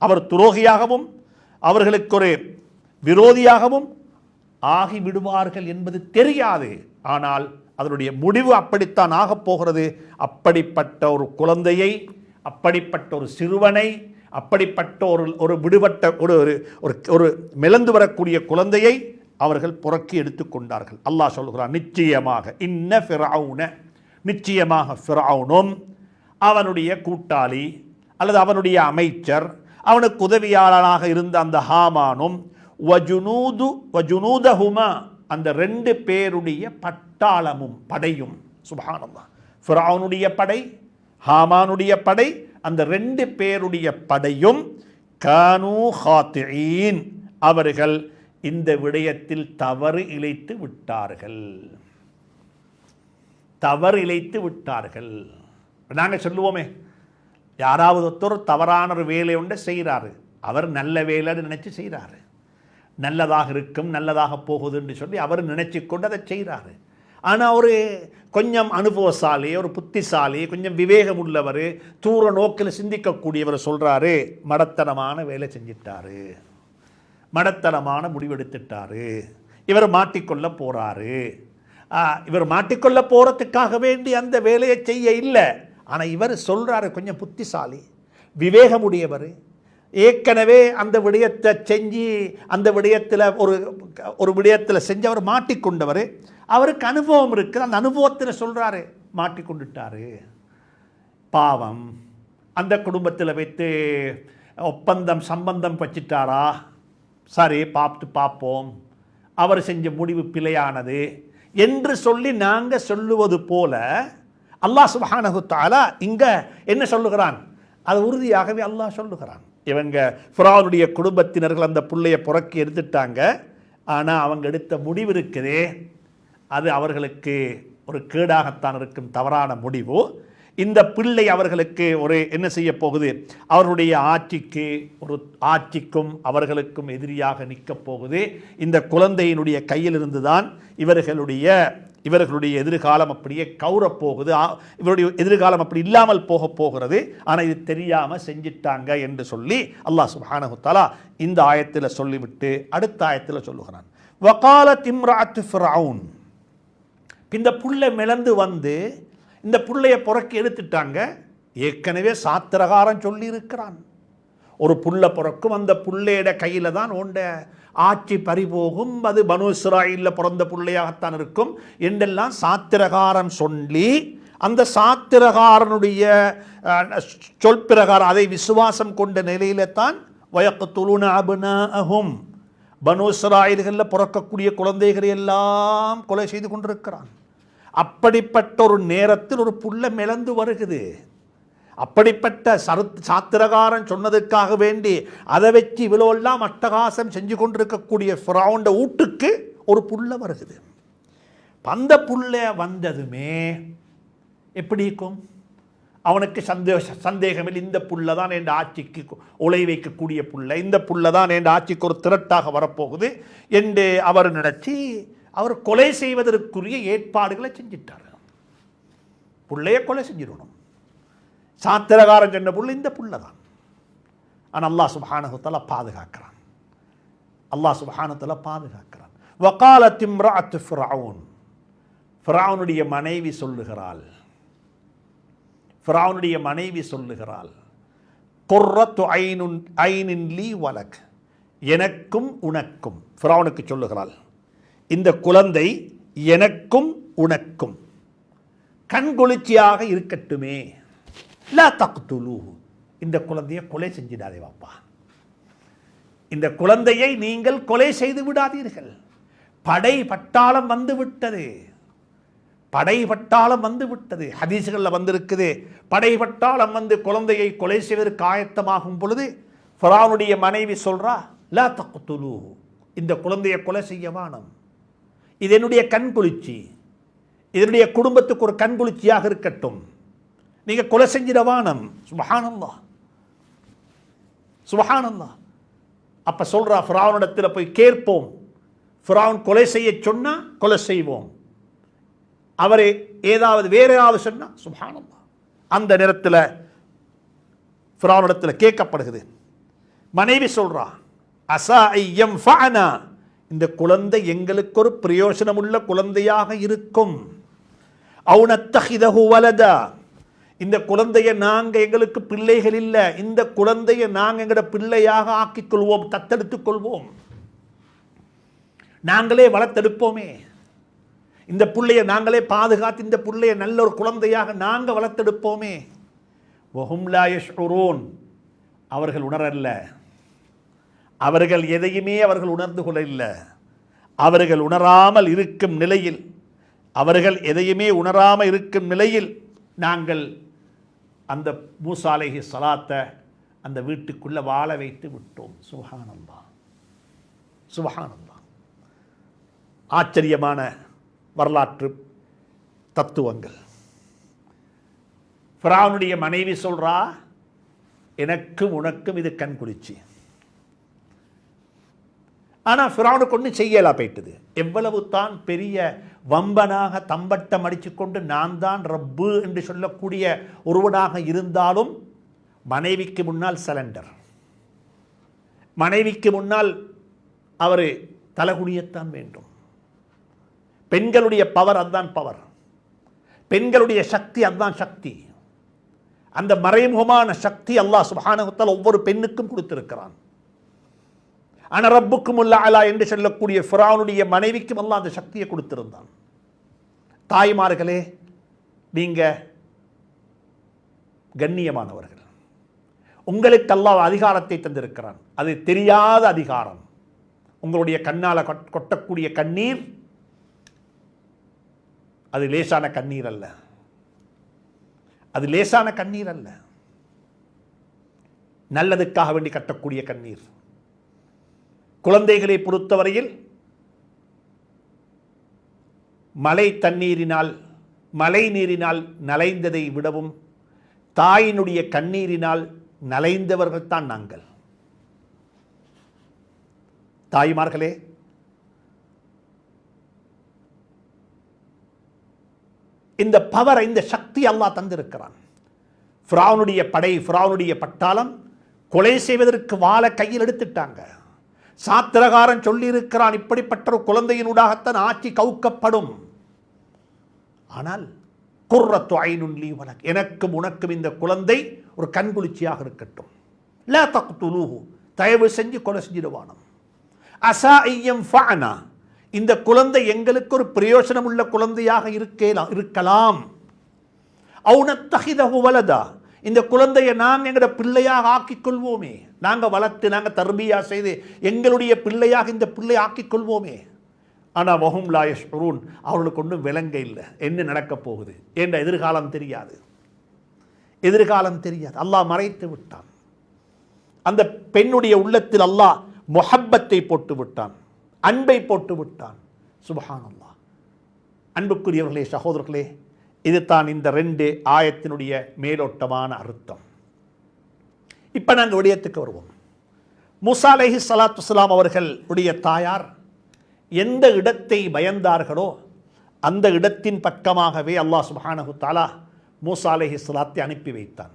அவர் துரோகியாகவும் அவர்களுக்கு ஒரு விரோதியாகவும் ஆகிவிடுவார்கள் என்பது தெரியாது. ஆனால் அதனுடைய முடிவு அப்படித்தான் ஆகப் போகிறது. அப்படிப்பட்ட ஒரு குழந்தையை, அப்படிப்பட்ட ஒரு சிறுவனை, அப்படிப்பட்ட ஒரு விடுபட்ட ஒரு மிளந்து வரக்கூடிய குழந்தையை அவர்கள் புறக்கி எடுத்துக்கொண்டார்கள். அல்லாஹ் சொல்கிறான், நிச்சயமாக இன்ன ஃபிரௌன, நிச்சயமாக ஃபிரௌனும் அவனுடைய கூட்டாளி அல்லது அவனுடைய அமைச்சர், அவனுக்கு உதவியாளராக இருந்த அந்த ஹாமானும், வஜுனூதஹுமா, அந்த 2 பேருடைய பட்டாளமும் படையும். சுப்ஹானல்லாஹ். ஃபிரௌனுடைய படை, ஹாமானுடைய படை, அந்த 2 பேருடைய படையும் கானூ ஹாத்திஈன், அவர்கள் இந்த விடயத்தில் தவறு இழைத்து விட்டார்கள். நாங்கள் சொல்லுவோமே, யாராவது ஒருத்தர் தவறான ஒரு வேலை ஒன்றை செய்கிறாரு, அவர் நல்ல வேலைன்னு நினைச்சு செய்கிறாரு, நல்லதாக இருக்கும், நல்லதாக போகுதுன்னு சொல்லி அவர் நினைச்சு கொண்டு அதை செய்கிறாரு. ஆனால் ஒரு கொஞ்சம் அனுபவசாலி, ஒரு புத்திசாலி, கொஞ்சம் விவேகம் உள்ளவர், தூர நோக்கில் சிந்திக்கக்கூடியவர் சொல்கிறாரு, மடத்தனமான வேலை செஞ்சிட்டாரு, மடத்தனமான முடிவெடுத்துட்டாரு, இவர் மாட்டிக்கொள்ள போகிறாரு. இவர் மாட்டிக்கொள்ள போகிறதுக்காக வேண்டி அந்த வேலையை செய்ய இல்லை. ஆனால் இவர் சொல்கிறாரு, கொஞ்சம் புத்திசாலி, விவேகமுடையவர், ஏற்கனவே அந்த விடயத்தை செஞ்சு அந்த விடயத்தில் ஒரு விடயத்தில் செஞ்சவர் மாட்டிக்கொண்டவர், அவருக்கு அனுபவம் இருக்குது, அந்த அனுபவத்தில் சொல்கிறாரு மாட்டிக்கொண்டுட்டாரு. பாவம், அந்த குடும்பத்தில் வைத்து ஒப்பந்தம் சம்பந்தம் வச்சிட்டாரா, சரி பார்ப்போம், அவர் செஞ்ச முடிவு பிழையானது என்று சொல்லி நாங்கள் சொல்லுவது போல அல்லாஹ் சுப்ஹானஹு தஆலா இங்க என்ன சொல்லுகிறான், அது உறுதியாகவே அல்லாஹ் சொல்லுகிறான். இவங்க ஃபிரௌனுடைய குடும்பத்தினர்கள் அந்த புள்ளையை புறக்கி எடுத்துட்டாங்க. ஆனால் அவங்க எடுத்த முடிவு இருக்குதே, அது அவர்களுக்கு ஒரு கேடாகத்தான் இருக்கும், தவறான முடிவு. இந்த பிள்ளை அவர்களுக்கு ஒரு என்ன செய்ய போகுது, அவர்களுடைய ஆட்சிக்கும் அவர்களுக்கும் எதிரியாக நிற்கப் போகுது. இந்த குழந்தையினுடைய கையிலிருந்து தான் இவர்களுடைய எதிர்காலம் அப்படியே கௌரப்போகுது, இவருடைய எதிர்காலம் அப்படி இல்லாமல் போகிறது. ஆனால் இது தெரியாமல் செஞ்சிட்டாங்க என்று சொல்லி அல்லாஹ் சுப்ஹானஹு தஆலா இந்த ஆயத்தில் சொல்லிவிட்டு அடுத்த ஆயத்தில் சொல்லுகிறான், வகாலத் இம்ராஅத்து ஃபிரௌன், இந்த புள்ளை மிளந்து வந்து இந்த புள்ளையை புறக்கி எடுத்துட்டாங்க. ஏற்கனவே சாத்திரகாரன் சொல்லி இருக்கிறான், ஒரு புள்ள பிறக்கும், அந்த புள்ளையோட கையில் தான் உண்ட ஆட்சி பறிபோகும், அது பனு இஸ்ராயீல்ல பிறந்த பிள்ளையாகத்தான் இருக்கும் என்றெல்லாம் சாத்திரகாரன் சொல்லி, அந்த சாத்திரகாரனுடைய சொல் பிரகாரம் அதை விசுவாசம் கொண்ட நிலையில தான் வயக்துலூன அப்னாஅஹும், பனு இஸ்ராயீல்களில் பிறக்கக்கூடிய குழந்தைகளை எல்லாம் கொலை செய்து கொண்டிருக்கிறான். அப்படிப்பட்ட ஒரு நேரத்தில் ஒரு புள்ள மிளந்து வருகுது. அப்படிப்பட்ட சாத்திரகாரன் சொன்னதுக்காக வேண்டி அதை வச்சு இவ்வளோெல்லாம் அட்டகாசம் செஞ்சு கொண்டிருக்கக்கூடிய ஃபிரௌன்ட வீட்டுக்கு ஒரு புள்ள வருகுது. அந்த புள்ள வந்ததுமே எப்படி இருக்கும், அவனுக்கு சந்தேகமில்லை, இந்த புள்ள தான் என் ஆட்சிக்கு உலை வைக்கக்கூடிய புள்ள, இந்த புள்ள தான் என் ஆட்சிக்கு ஒரு திரட்டாக வரப்போகுது என்று அவர் நினைச்சு அவர் கொலை செய்வதற்குரிய ஏற்பாடுகளை செஞ்சிட்டார். புள்ளைய கொலை செஞ்சிடணும். சாத்திரகாரன் சொன்ன புள்ள இந்த புள்ள தான். ஆனால் அல்லாஹ் சுப்ஹானஹு தஆலா பாதுகாக்கிறான். வகாலத் இம்ராஅத்து ஃபிரௌன், ஃபிரௌனுடைய மனைவி சொல்லுகிறாள், ஃபிரௌனுடைய மனைவி சொல்லுகிறாள், குர்ரத்து ஐனின் லீ வலக், எனக்கும் உனக்கும், ஃபிரௌனுக்கு சொல்லுகிறாள், இந்த குழந்தை எனக்கும் உனக்கும் கண்குளிர்ச்சியாக இருக்கட்டுமே, லா தக்துலூஹு, இந்த குழந்தையை கொலை செஞ்சிடாதே வாப்பா, இந்த குழந்தையை நீங்கள் கொலை செய்து விடாதீர்கள். படை பட்டாளம் வந்து விட்டது, படை பட்டாளம் வந்து விட்டது. ஹதீஸ்களில் வந்திருக்குது, படை பட்டாளம் வந்து குழந்தையை கொலை செய்வதற்கு ஆயத்தமாகும் பொழுது ஃபிரௌனுடைய மனைவி சொல்றா, லா தக்துலூஹு, இந்த குழந்தையை கொலை செய்ய வேணும், இது என்னுடைய கண்குளிர்ச்சி, இதனுடைய குடும்பத்துக்கு ஒரு கண்குளிர்ச்சியாக இருக்கட்டும், நீங்க கொலை செஞ்சிட வேணும். சுப்ஹானல்லாஹ், சுப்ஹானல்லாஹ். அப்ப சொல்றா, ஃபிரௌனிடத்தில் போய் கேட்போம், ஃபிரௌன் கொலை செய்ய சொன்னா கொலை செய்வோம், அவரே ஏதாவது வேற ஏதாவது சொன்னா, சுப்ஹானல்லாஹ். அந்த நேரத்தில் ஃபிரௌனிடத்தில் கேட்கப்படுகிறது. மனைவி சொல்றா, அஸா ஐயம் ஃபஅனா, இந்த குழந்தை எங்களுக்கு ஒரு பிரயோஜனமுள்ள குழந்தையாக இருக்கும், அவு நத்தஹிதஹு வலதா, இந்த குழந்தையை நாங்கள் எங்களுக்கு பிள்ளைகள் இல்லை, இந்த குழந்தையை நாங்கள் எங்களோட பிள்ளையாக ஆக்கிக் கொள்வோம், தத்தெடுத்துக் கொள்வோம், நாங்களே வளர்த்தெடுப்போமே, இந்த பிள்ளையை நாங்களே பாதுகாத்து இந்த பிள்ளையை நல்ல ஒரு குழந்தையாக நாங்கள் வளர்த்தெடுப்போமே. வஹும் லா யஷ்உரூன், அவர்கள் உணரல்ல, அவர்கள் எதையுமே அவர்கள் உணர்ந்து கொள்ளவில்லை. அவர்கள் உணராமல் இருக்கும் நிலையில், அவர்கள் எதையுமே உணராமல் இருக்கும் நிலையில் நாங்கள் அந்த மூசா அலைஹி ஸலாத்தை அந்த வீட்டுக்குள்ள வாழ வைத்து விட்டோம். சுப்ஹானல்லாஹ், சுப்ஹானல்லாஹ். ஆச்சரியமான வரலாற்று தத்துவங்கள். ஃபிரௌனுடைய மனைவி சொல்றா, எனக்கும் உனக்கும் இது கண்குளிர்ச்சி. ஆனால் ஃபிரௌனுக்கு ஒன்றும் செய்யலா போயிட்டது. எவ்வளவு தான் பெரிய வம்பனாக தம்பட்டம் அடிச்சுக்கொண்டு நான் தான் ரப்பு என்று சொல்லக்கூடிய ஒருவனாக இருந்தாலும் மனைவிக்கு முன்னால் சலண்டர், மனைவிக்கு முன்னால் அவர் தலகுனியத்தான் வேண்டும். பெண்களுடைய பவர் அதுதான் பவர், பெண்களுடைய சக்தி அதுதான் சக்தி. அந்த மறைமுகமான சக்தி அல்லாஹ் சுப்ஹானஹு வ தஆலா ஒவ்வொரு பெண்ணுக்கும் கொடுத்திருக்கிறான். ஆனால் ரப்புக்கும் அலா என்று சொல்லக்கூடிய ஃபிரௌனுடைய மனைவிக்கும் அல்லாஹ் அந்த சக்தியை கொடுத்திருந்தான். தாய்மார்களே, நீங்க கண்ணியமானவர்கள், உங்களுக்கு அல்லாஹ் அதிகாரத்தை தந்திருக்கிறான். அது தெரியாத அதிகாரம். உங்களுடைய கண்ணால் கொட்டக்கூடிய கண்ணீர் அது லேசான கண்ணீர் அல்ல, அது லேசான கண்ணீர் அல்ல, நல்லதுக்காக வேண்டி கட்டக்கூடிய கண்ணீர். குழந்தைகளை பொறுத்தவரையில் மழை தண்ணீரினால், மழை நீரினால் நலைந்ததை விடவும் தாயினுடைய கண்ணீரினால் நலைந்தவர்கள் தான் நாங்கள். தாய்மார்களே, இந்த பவர், இந்த சக்தி அல்லாஹ் தந்திருக்கிறான். ஃபிரௌனுடைய படை, ஃபிரௌனுடைய பட்டாளம் கொலை செய்வதற்கு வாளை கையில் எடுத்துட்டாங்க. சாத்திரகாரன் சொல்லி இருக்கிறான், இப்படிப்பட்ட ஒரு குழந்தையினூடாகத்தான் ஆட்சி கவுக்கப்படும். ஆனால் குர்ரத்து ஐனுன் லீ வலக், எனக்கும் உனக்கும் இந்த குழந்தை ஒரு கண்குளிர்ச்சியாக இருக்கட்டும். லா தக்துலூஹு, தயவு செஞ்சு கொலை செஞ்சிடுவானம். அஸா ஐயம் ஃபஅனா, இந்த குழந்தை எங்களுக்கு ஒரு பிரயோஜனம் உள்ள குழந்தையாக இருக்கலாம். அவு நத்தஹிதஹு வலதா, இந்த குழந்தையை நாங்கள் எங்களோட பிள்ளையாக ஆக்கிக் கொள்வோமே, நாங்கள் வளர்த்து நாங்கள் தர்பியா செய்து எங்களுடைய பிள்ளையாக இந்த பிள்ளை ஆக்கிக் கொள்வோமே. ஆனால் வஹும் லா யஷ்உரூன், அவர்களுக்கு ஒன்றும் விளங்க இல்லை என்ன நடக்கப் போகுது என்ற எதிர்காலம் தெரியாது, எதிர்காலம் தெரியாது. அல்லாஹ் மறைத்து விட்டான். அந்த பெண்ணுடைய உள்ளத்தில் அல்லாஹ் முஹப்பத்தை போட்டு விட்டான், அன்பை போட்டு விட்டான். சுப்ஹானல்லாஹ். அன்புக்குரியவர்களே, சகோதரர்களே, இதுதான் இந்த 2 ஆயத்தினுடைய மேலோட்டமான அர்த்தம். இப்போ நாங்கள் விடயத்துக்கு வருவோம். மூசா அலைஹி ஸலாத்து வஸ்ஸலாம் அவர்களுடைய தாயார் எந்த இடத்தை பயந்தார்களோ அந்த இடத்தின் பக்கமாகவே அல்லாஹ் சுப்ஹானஹு தஆலா மூசா அலைஹி ஸலாத்தை அனுப்பி வைத்தான்.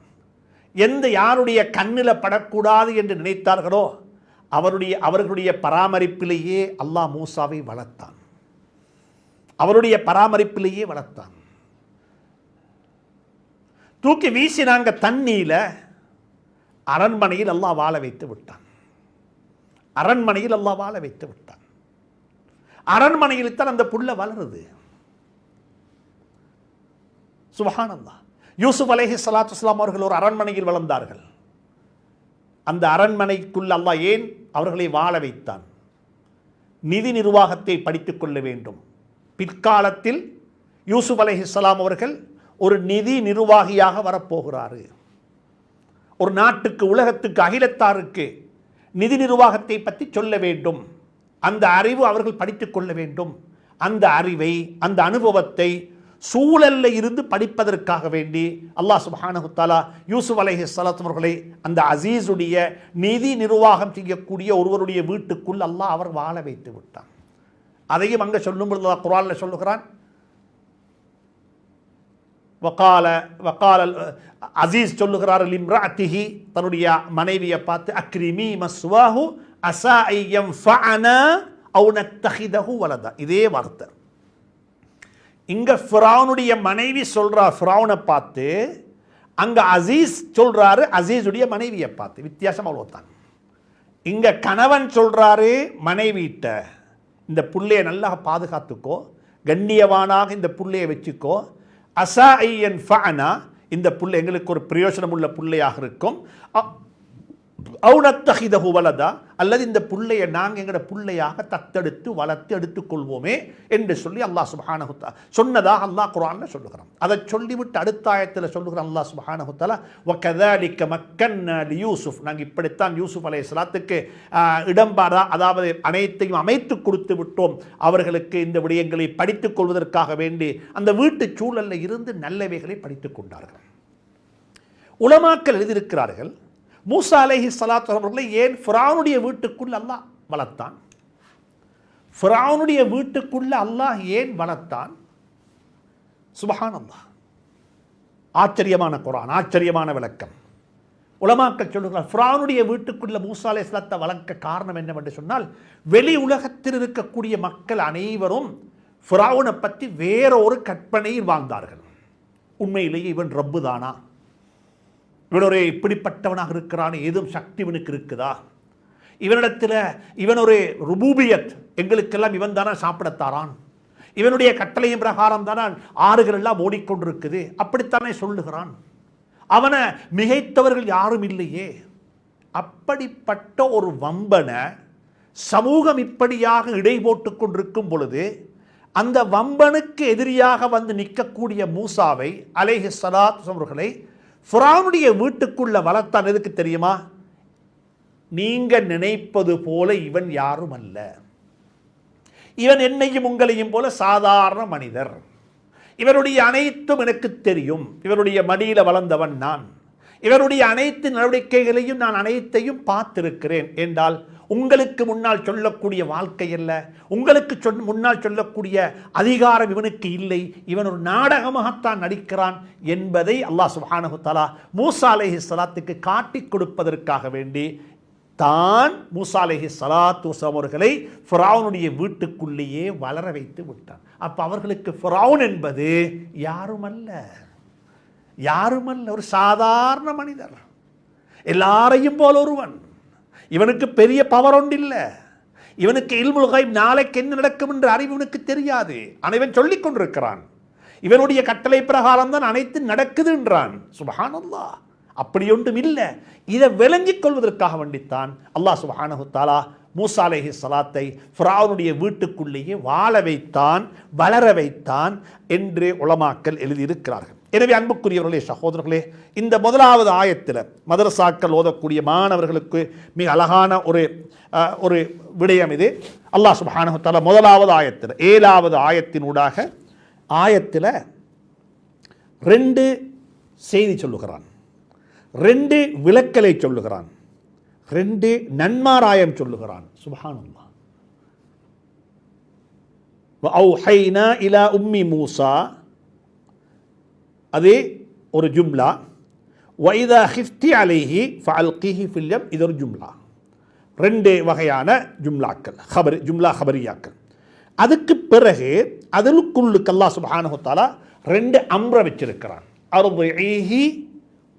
யாருடைய கண்ணில் படக்கூடாது என்று நினைத்தார்களோ அவர்களுடைய பராமரிப்பிலேயே அல்லாஹ் மூசாவை வளர்த்தான். அவருடைய பராமரிப்பிலேயே வளர்த்தான். தூக்கி வீசினாங்க தண்ணீல, அரண்மனையில் அல்லாஹ் வாழ வைத்து விட்டான். அரண்மனையில் அல்லாஹ் வாழ வைத்து விட்டான். அரண்மனையில் தான் அந்த புள்ள வளருது. சுப்ஹானல்லாஹ். யூசுப் அலைஹிஸ்ஸலாத்து வஸ்ஸலாம் அவர்கள் ஒரு அரண்மனையில் வளர்ந்தார்கள். அந்த அரண்மனைக்குள்ள அல்லாஹ் ஏன் அவர்களை வாழ வைத்தான்? நிதி நிர்வாகத்தை படித்துக் கொள்ள வேண்டும். பிற்காலத்தில் யூசுப் அலைஹிஸ்ஸலாம் அவர்கள் ஒரு நிதி நிர்வாகியாக வரப்போகிறாரு. ஒரு நாட்டுக்கு, உலகத்துக்கு, அகிலத்தாருக்கு நிதி நிர்வாகத்தை பற்றி சொல்ல வேண்டும். அந்த அறிவு அவர்கள் படித்துக் கொள்ள வேண்டும். அந்த அறிவை, அந்த அனுபவத்தை சூழல்ல இருந்து படிப்பதற்காக வேண்டி அல்லாஹ் சுப்ஹானஹு தஆலா யூசுப் அலைஹிஸ்ஸலாத்து அவர்களை அந்த அசீஸுடைய நிதி நிர்வாகம் செய்யக்கூடிய ஒருவருடைய வீட்டுக்குள் அல்லாஹ் அவர் வாழ வைத்து விட்டான். அதையும் அங்கே சொல்லும் பொழுது அல்லாஹ் குர்ஆன்ல சொல்லுகிறான், வகால அசீஸ் சொல்லுகிறார் லிம்ராத்திஹி, தன்னுடைய மனைவியை பார்த்து, அக்ரிமி மஸ்வாஹு அஸா ஐயன்ஃபஅனா அவ் நத்தஹிதஹு வலதா. இதே வார்த்தை இங்க ஃபிரௌனுடைய மனைவி சொல்றா ஃபிரௌனை பார்த்து, அங்க அசீஸ் சொல்றாரு அசீஸுடைய மனைவியை பார்த்து. வித்தியாசம் அவ்வளவுதான். இங்க கணவன் சொல்றாரு மனைவிட்ட, இந்த புள்ளைய நல்லா பாதுகாத்துக்கோ, கண்ணியவானாக இந்த புள்ளைய வச்சுக்கோ, அஸா ஐயன்ஃபஅனா, இந்த புள்ளை எங்களுக்கு ஒரு பிரயோஜனம் உள்ள புள்ளையாக இருக்கும், அவு நத்தஹிதஹு வலதா, அல்லது இந்த புள்ளையை நாங்கள் எங்களோட புள்ளையாக தத்தெடுத்து வளர்த்து எடுத்துக்கொள்வோமே என்று சொல்லி அல்லாஹ் சுப்ஹானஹு தஆலா சொன்னதாக அல்லாஹ் குர்ஆன்ல சொல்லுகிறான். அதை சொல்லிவிட்டு அடுத்த ஆயத்தில் சொல்லுகிறான் அல்லாஹ் சுப்ஹானஹு தஆலா, வகதாலிக மக்கன்னா லியூசுப், நாங்கள் இப்படித்தான் யூசுப் அலைஹிஸ்ஸலாத்துக்கு இடம்பாரா, அதாவது அனைத்தையும் அமைத்து கொடுத்து விட்டோம் அவர்களுக்கு இந்த விடயங்களை படித்துக் கொள்வதற்காக வேண்டி அந்த வீட்டு சூழலில் இருந்து நல்லவைகளை படித்துக் கொண்டார்கள். உலமாக்கள் எழுதியிருக்கிறார்கள், மூசா அலைஹிஸ்ஸலாத்து அவர்களை ஏன் ஃபிரௌனுடைய வீட்டுக்குள்ள அல்லாஹ் வளர்த்தான்? ஃபிரௌனுடைய வீட்டுக்குள்ள அல்லாஹ் ஏன் வளர்த்தான்? சுப்ஹானல்லாஹ். ஆச்சரியமான குர்ஆன், ஆச்சரியமான விளக்கம். உலமாக்கள் சொல்லுகிறார், ஃபிரௌனுடைய வீட்டுக்குள்ள மூசா அலைஹிஸ்ஸலாத்தை வளர்க்க காரணம் என்னவென்று சொன்னால், வெளி உலகத்தில் இருக்கக்கூடிய மக்கள் அனைவரும் ஃபிரௌனை பற்றி வேற ஒரு கற்பனையில் வாழ்ந்தார்கள். உண்மையிலேயே இவன் ரப்பு தானா? இவன் ஒரு இப்படிப்பட்டவனாக இருக்கிறான், ஏதும் சக்தி இவனுக்கு இருக்குதா? இவனிடத்தில் இவன் ஒரு ருபூபியத், எங்களுக்கெல்லாம் இவன் தானே சாப்பிடத்தாரான், இவனுடைய கட்டளையின் பிரகாரம் தானே ஆறுகள் எல்லாம் ஓடிக்கொண்டிருக்குது, அப்படித்தானே சொல்லுகிறான். அவனை மிகைத்தவர்கள் யாரும் இல்லையே. அப்படிப்பட்ட ஒரு வம்பனை சமூகம் இப்படியாக இடை போட்டுக் கொண்டிருக்கும் பொழுது, அந்த வம்பனுக்கு எதிரியாக வந்து நிற்கக்கூடிய மூசாவை அலைஹிஸ்ஸலாத்து அவர்களை ஃபிரௌனுடைய வீட்டுக்குள்ள வளர்த்தான். எதுக்கு தெரியுமா? நீங்க நினைப்பது போல இவன் யாரும் அல்ல, இவன் என்னையும் உங்களையும் போல சாதாரண மனிதர், இவருடைய அனைத்தும் எனக்கு தெரியும், இவருடைய மடியில வளர்ந்தவன் நான், இவருடைய அனைத்து நடவடிக்கைகளையும் நான் அனைத்தையும் பார்த்திருக்கிறேன் என்றால், உங்களுக்கு முன்னால் சொல்லக்கூடிய வாழ்க்கை அல்ல, உங்களுக்கு முன்னால் சொல்லக்கூடிய அதிகாரம் இவனுக்கு இல்லை, இவன் ஒரு நாடகமாகத்தான் நடிக்கிறான் என்பதை அல்லாஹ் சுப்ஹானஹு தஆலா மூசா அலைஹிஸ்ஸலாத்துக்கு காட்டிக் கொடுப்பதற்காக வேண்டி தான் மூசா அலைஹிஸ்ஸலாத்து வஸ்ஸலாம் அவர்களை ஃபிரௌனுடைய வீட்டுக்குள்ளேயே வளர வைத்து விட்டான். அப்ப அவர்களுக்கு ஃபிரௌன் என்பது யாருமல்ல, யாருமல்ல, ஒரு சாதாரண மனிதர், எல்லாரையும் போல ஒருவன். இவனுக்கு பெரிய பவர் ஒன்று இல்லை, இவனுக்கு இல்முல் கைப், நாளைக்கு என்ன நடக்கும் என்ற அறிவு இவனுக்கு தெரியாது. ஆனால் இவன் சொல்லிக் கொண்டிருக்கிறான், இவனுடைய கட்டளை பிரகாரம் தான் அனைத்து நடக்குது என்றான். சுப்ஹானல்லாஹ். அப்படி ஒன்றும் இல்லை. இதை விளங்கிக் கொள்வதற்காக வேண்டித்தான் அல்லாஹ் சுப்ஹானஹு தஆலா மூசா அலைஹிஸ்ஸலாத்தை ஃபிரௌனுடைய வீட்டுக்குள்ளேயே வாழ வைத்தான், வளர வைத்தான் என்று உலமாக்கள் எழுதியிருக்கிறார்கள். எனவே அன்புக்குரியவர்களே, சகோதரர்களே, இந்த முதலாவது ஆயத்தில் மதரசாக்கள் ஓதக்கூடிய மாணவர்களுக்கு மிக அழகான ஒரு விடயம் இது. அல்லாஹ் சுப்ஹானஹு தஆலா முதலாவது ஆயத்தில் 7வது ஆயத்தினூடாக ஆயத்தில் 2 செய்தி சொல்லுகிறான், 2 விளக்கலை சொல்லுகிறான், 2 நன்மாராயம் சொல்லுகிறான். சுப்ஹானல்லாஹ். வஅவ்ஹைனா இலா உம்மி மூசா, அதே ஒரு ஜும்லா. வைதா ஹிஃப்தி அலைஹி ஃபஅல்கிஹி ஃபில் யம், இது ஒரு ஜும்லா. 2 வகையான ஜும்லாக்கள், ஜும்லா ஹபரியாக்கள். அதுக்கு பிறகு அதற்குள்ளுக்கு அல்லாஹ் சுப்ஹானஹு வ தஆலா 2 அம்ர வச்சிருக்கிறான். அர்திஹி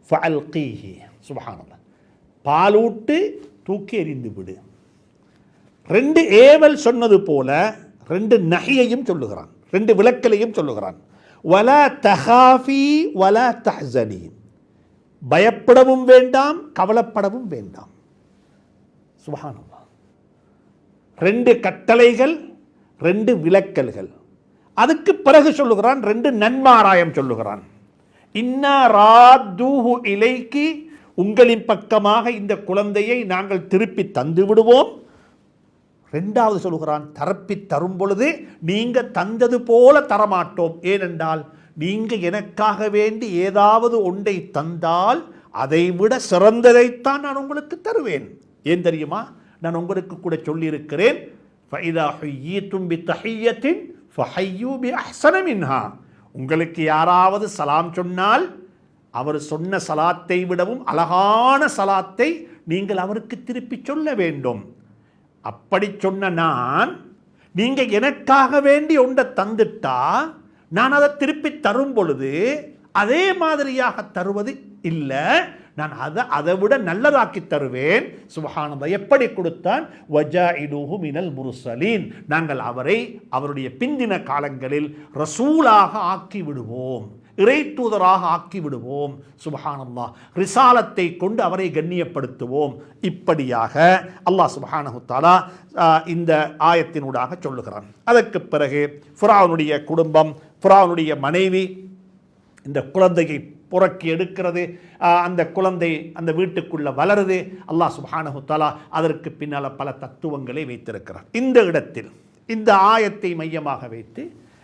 ஃபஅல்கீஹி. சுப்ஹானல்லாஹ். பாலூட்டு தூக்கி எறிந்து விடு. 2 ஏவல் சொன்னது போல 2 நஹியையும் சொல்லுகிறான், 2 விலக்கலையும் சொல்லுகிறான். வலா தஹாஃபி வலா தஹ்ஸனி. பயப்படவும் வேண்டாம், கவலைப்படவும் வேண்டாம். சுப்ஹானல்லாஹ். 2 கட்டளைகள், 2 விலக்கல்கள். அதுக்கு பிறகு சொல்லுகிறான் 2 நன்மாராயம் சொல்லுகிறான். இன்னா ராத்தூஹு இலைக்கி, உங்களின் பக்கமாக இந்த குழந்தையை நாங்கள் திருப்பி தந்து விடுவோம். 2வது சொல்லுகிறான், தரப்பி தரும் பொழுது நீங்க தந்தது போல தரமாட்டோம். ஏனென்றால் நீங்க எனக்காக வேண்டி ஏதாவது ஒன்றை தந்தால் அதை விட சிறந்ததைத்தான் நான் உங்களுக்கு தருவேன். ஏன் தெரியுமா? நான் உங்களுக்கு கூட சொல்லியிருக்கிறேன், ஃபைதா ஹுய்யீதும் பித்தஹிய்யத்தின் ஃபஹய்யூ பிஅஹ்ஸன மின்ஹா. உங்களுக்கு யாராவது சலாம் சொன்னால் அவர் சொன்ன சலாத்தை விடவும் அழகான சலாத்தை நீங்கள் அவருக்கு திருப்பி சொல்ல வேண்டும். அப்படி சொன்ன நான், நீங்க எனக்காக வேண்டி ஒன்றை தந்துட்டா நான் அதை திருப்பி தரும் பொழுது அதே மாதிரியாக தருவது இல்லை, நான் அதை விட நல்லதாக்கி தருவேன். சுப்ஹானல்லாஹ். எப்படி கொடுத்தான்? வஜாஇலுஹு மினல் முர்சலீன். நாங்கள் அவரை அவருடைய பிந்தின காலங்களில் ரசூலாக ஆக்கி விடுவோம், இறை தூதராக ஆக்கி விடுவோம். சுப்ஹானல்லாஹ். ரிசாலத்தை கொண்டு அவரை கண்ணியப்படுத்துவோம். இப்படியாக அல்லாஹ் சுப்ஹானஹு தஆலா இந்த ஆயத்தினூடாக சொல்லுகிறான். அதற்கு பிறகு ஃபிரௌனுடைய குடும்பம், ஃபிரௌனுடைய மனைவி இந்த குழந்தையை புறக்கி எடுக்கிறது. அந்த குழந்தை அந்த வீட்டுக்குள்ள வளருது. அல்லாஹ் சுப்ஹானஹு தஆலா அதற்கு பின்னால் பல தத்துவங்களை வைத்திருக்கிறார். இந்த இடத்தில் இந்த ஆயத்தை மையமாக வைத்து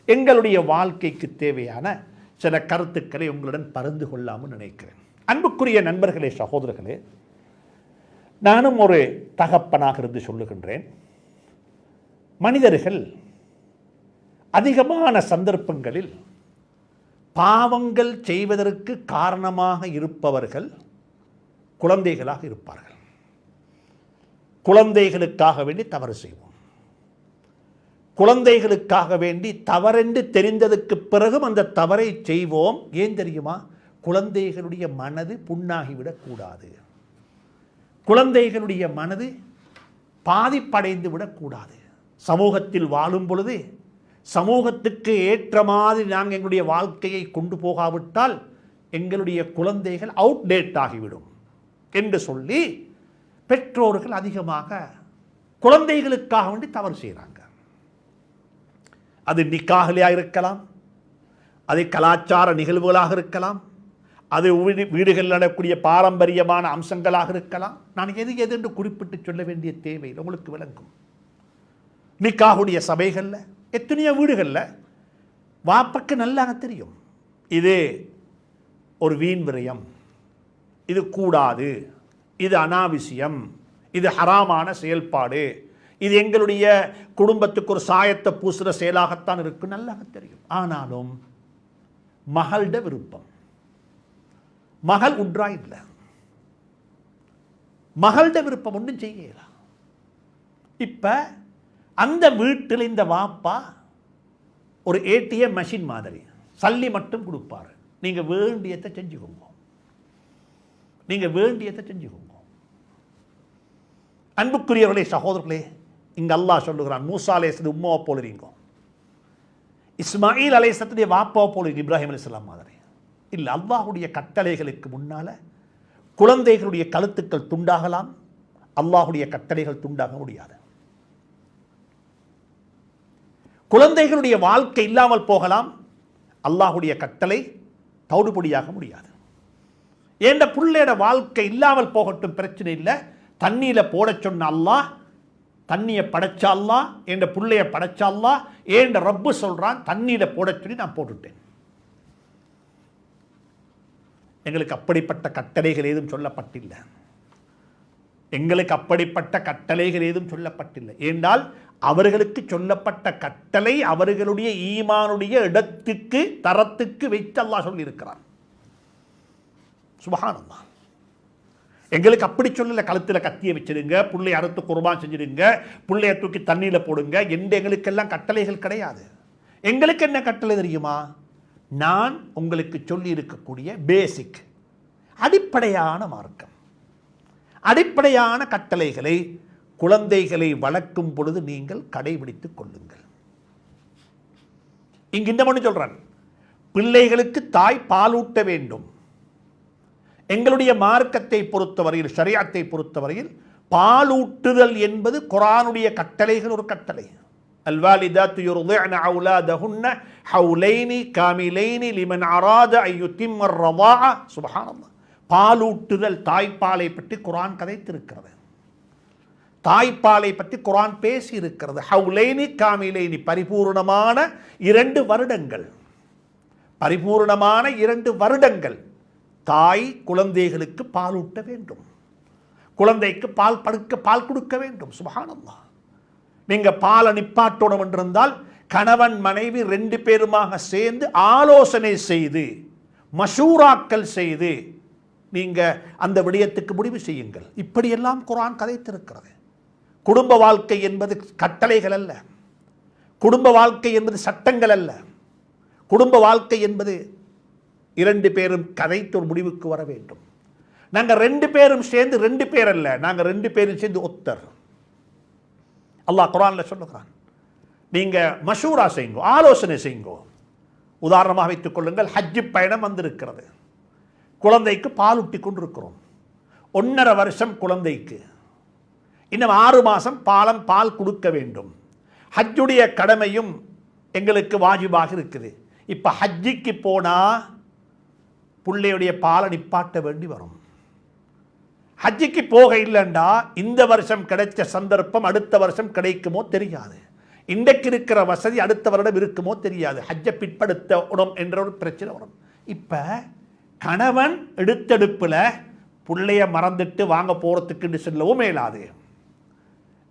எங்களுடைய வாழ்க்கைக்கு தேவையான சில கருத்துக்களை உங்களுடன் பகிர்ந்து கொள்ளாமல் நினைக்கிறேன். அன்புக்குரிய நண்பர்களே, சகோதரர்களே, நானும் ஒரு தகப்பனாக இருந்து சொல்லுகின்றேன், மனிதர்கள் அதிகமான சந்தர்ப்பங்களில் பாவங்கள் செய்வதற்கு காரணமாக இருப்பவர்கள் குழந்தைகளாக இருப்பார்கள். குழந்தைகளுக்காக வேண்டி தவறு செய்வோம். குழந்தைகளுக்காக வேண்டி தவறென்று தெரிந்ததுக்கு பிறகும் அந்த தவறை செய்வோம். ஏன் தெரியுமா? குழந்தைகளுடைய மனது புண்ணாகிவிடக் கூடாது, குழந்தைகளுடைய மனது பாதிப்படைந்து விடக்கூடாது. சமூகத்தில் வாழும் பொழுது சமூகத்துக்கு ஏற்ற மாதிரி நாங்கள் எங்களுடைய வாழ்க்கையை கொண்டு போகாவிட்டால் எங்களுடைய குழந்தைகள் அவுட்டேட் ஆகிவிடும் என்று சொல்லி பெற்றோர்கள் அதிகமாக குழந்தைகளுக்காக வேண்டி தவறு செய்கிறாங்க. அது நிக்காஹிலாக இருக்கலாம், அது கலாச்சார நிகழ்வுகளாக இருக்கலாம், அது வீடுகளில் நடக்கூடிய பாரம்பரியமான அம்சங்களாக இருக்கலாம். நான் எது என்று குறிப்பிட்டு சொல்ல வேண்டிய தேவை உங்களுக்கு விளங்கும். நிக்காஹுடைய சபைகளில் எத்தனையோ வீடுகளில் வாப்பக்கு நல்லா தெரியும், இது ஒரு வீண் விரயம், இது கூடாது, இது அனாவசியம், இது ஹராமான செயல்பாடு, இது எங்களுடைய குடும்பத்துக்கு ஒரு சாயத்தை பூசுகிற செயலாகத்தான் இருக்கு, நல்லா தெரியும். ஆனாலும் மகளோட விருப்பம், மகள் உன்றா இல்லை, மகளோட விருப்பம் ஒன்றும் செய்யலாம். இப்ப அந்த வீட்டில் இந்த வாப்பா ஒரு ஏடிஎம் மெஷின் மாதிரி சல்லி மட்டும் கொடுப்பாரு, நீங்க வேண்டியதை செஞ்சுக்கோங்க, நீங்க வேண்டியதை செஞ்சுக்கோங்க. அன்புக்குரியவர்களே, சகோதரர்களே, இங்க அல்லாஹ் சொல்லுகிறான், மூசா அலைஹிஸ்ஸலாம் உம்மாவை போல இருங்க, இஸ்மாயில் அலைஹிஸ்ஸலாத்துடைய வாப்பாவை போல இப்ராஹிம் அலைஹிஸ்ஸலாம் மாதிரி இல்ல. அல்லாஹுடைய கட்டளைகளுக்கு முன்னால குழந்தைகளுடைய கழுத்துக்கள் துண்டாகலாம், அல்லாஹுடைய கட்டளைகள் துண்டாக முடியாது. குழந்தைகளுடைய வாழ்க்கை இல்லாமல் போகலாம், அல்லாஹுடைய கட்டளை தவிடுபொடியாக முடியாது. ஏண்ட புள்ளையோட வாழ்க்கை இல்லாமல் போகட்டும், பிரச்சனை இல்லை. தண்ணியில போட சொன்ன அல்லாஹ் தண்ணியை படைச்ச அல்லாஹ், என்ற புள்ளைய படைச்ச அல்லாஹ், ஏண்ட ரப்பு சொல்றான் தண்ணியில போட சொல்லி நான் போட்டுட்டேன். எங்களுக்கு அப்படிப்பட்ட கட்டளைகள் ஏதும் சொல்லப்பட்டில்லை, எங்களுக்கு அப்படிப்பட்ட கட்டளைகள் ஏதும் சொல்லப்பட்டில்லை. ஏண்டால் அவர்களுக்கு சொல்லப்பட்ட கட்டளை அவர்களுடைய ஈமானுடைய இடத்துக்கு தரத்துக்கு வைத்து அல்லாஹ் சொல்லி இருக்கிறான். சுப்ஹானல்லாஹ். எங்களுக்கு அப்படி சொல்லல, கழுத்தில் கத்தியை வச்சிருங்க, புள்ளைய அறுத்து குர்பான் செஞ்சிடுங்க, புள்ளைய தூக்கி தண்ணியில போடுங்க என்று எங்களுக்கெல்லாம் கட்டளைகள் கிடையாது. எங்களுக்கு என்ன கட்டளை தெரியுமா? நான் உங்களுக்கு சொல்லி இருக்கக்கூடிய பேசிக் அடிப்படையான மார்க்கம், அடிப்படையான கட்டளைகளை குழந்தைகளை வளர்க்கும் பொழுது நீங்கள் கடைபிடித்துக் கொள்ளுங்கள். இங்கு இந்த மனு சொல்றான், பிள்ளைகளுக்கு தாய் பாலூட்ட வேண்டும். எங்களுடைய மார்க்கத்தை பொறுத்தவரையில், ஷரியத்தை பொறுத்தவரையில் பாலூட்டுதல் என்பது குர்ஆனுடைய கட்டளைகள் ஒரு கட்டளை. அல்வாலிதாத்து யுர்திஅன அவுலாதஹுன்ன ஹவுலைனி காமிலைனி லிமன் அராத அன் யுத்திம்ம ர்ரதாஅ. சுப்ஹானல்லாஹ். பாலூட்டுதல், தாய்ப்பாலை பற்றி குர்ஆன் கதைத்திருக்கிறது. தாய்ப்பாலை பற்றி குர்ஆன் பேசி இருக்கிறது. ஹவுலைனி காமிலைனி, பரிபூர்ணமான 2 வருடங்கள், பரிபூர்ணமான 2 வருடங்கள் தாய் குழந்தைகளுக்கு பாலூட்ட வேண்டும், குழந்தைக்கு பால் கொடுக்க வேண்டும். சுப்ஹானல்லாஹ். நீங்க பாலை நிப்பாட்டணும் என்றிருந்தால் கணவன் மனைவி 2 பேருமாக சேர்ந்து ஆலோசனை செய்து மஷூராக்கள் செய்து நீங்க அந்த விடயத்துக்கு முடிவு செய்யுங்கள். இப்படியெல்லாம் குர்ஆன் கதைத்திருக்கிறது. குடும்ப வாழ்க்கை என்பது கட்டளைகள் அல்ல, குடும்ப வாழ்க்கை என்பது சட்டங்கள் அல்ல. குடும்ப வாழ்க்கை என்பது 2 பேரும் கதைத்து ஒரு முடிவுக்கு வர வேண்டும். நாங்கள் 2 பேரும் சேர்ந்து, 2 பேர் அல்ல, நாங்கள் 2 பேரும் சேர்ந்து ஒத்தர். அல்லாஹ் குர்ஆன்ல சொல்லுகிறான், நீங்க மஷூரா செய்யுங்க, ஆலோசனை செய்யுங்க. உதாரணமாக வைத்துக் கொள்ளுங்கள், ஹஜ் பயணம் வந்திருக்கிறது, குழந்தைக்கு பால் ஊட்டி கொண்டிருக்கிறோம். 1.5 வருஷம் குழந்தைக்கு, இன்னும் 6 மாதம் பால் கொடுக்க வேண்டும். ஹஜ்ஜுடைய கடமையும் எங்களுக்கு வாஜிபாக இருக்குது. இப்போ ஹஜ்ஜிக்கு போனால் பிள்ளையுடைய பாலை நிப்பாட்ட வேண்டி வரும். ஹஜ்ஜிக்கு போக இல்லைண்டா இந்த வருஷம் கிடைச்ச சந்தர்ப்பம் அடுத்த வருஷம் கிடைக்குமோ தெரியாது. இன்றைக்கு இருக்கிற வசதி அடுத்த வருடம் இருக்குமோ தெரியாது. ஹஜ்ஜை பிற்படுத்தணும் என்ற ஒரு பிரச்சனை வரும். இப்போ கணவன் எடுத்தெடுப்பில் பிள்ளைய மறந்துட்டு வாங்க போகிறதுக்குன்னு சொல்லவும் மேலாது.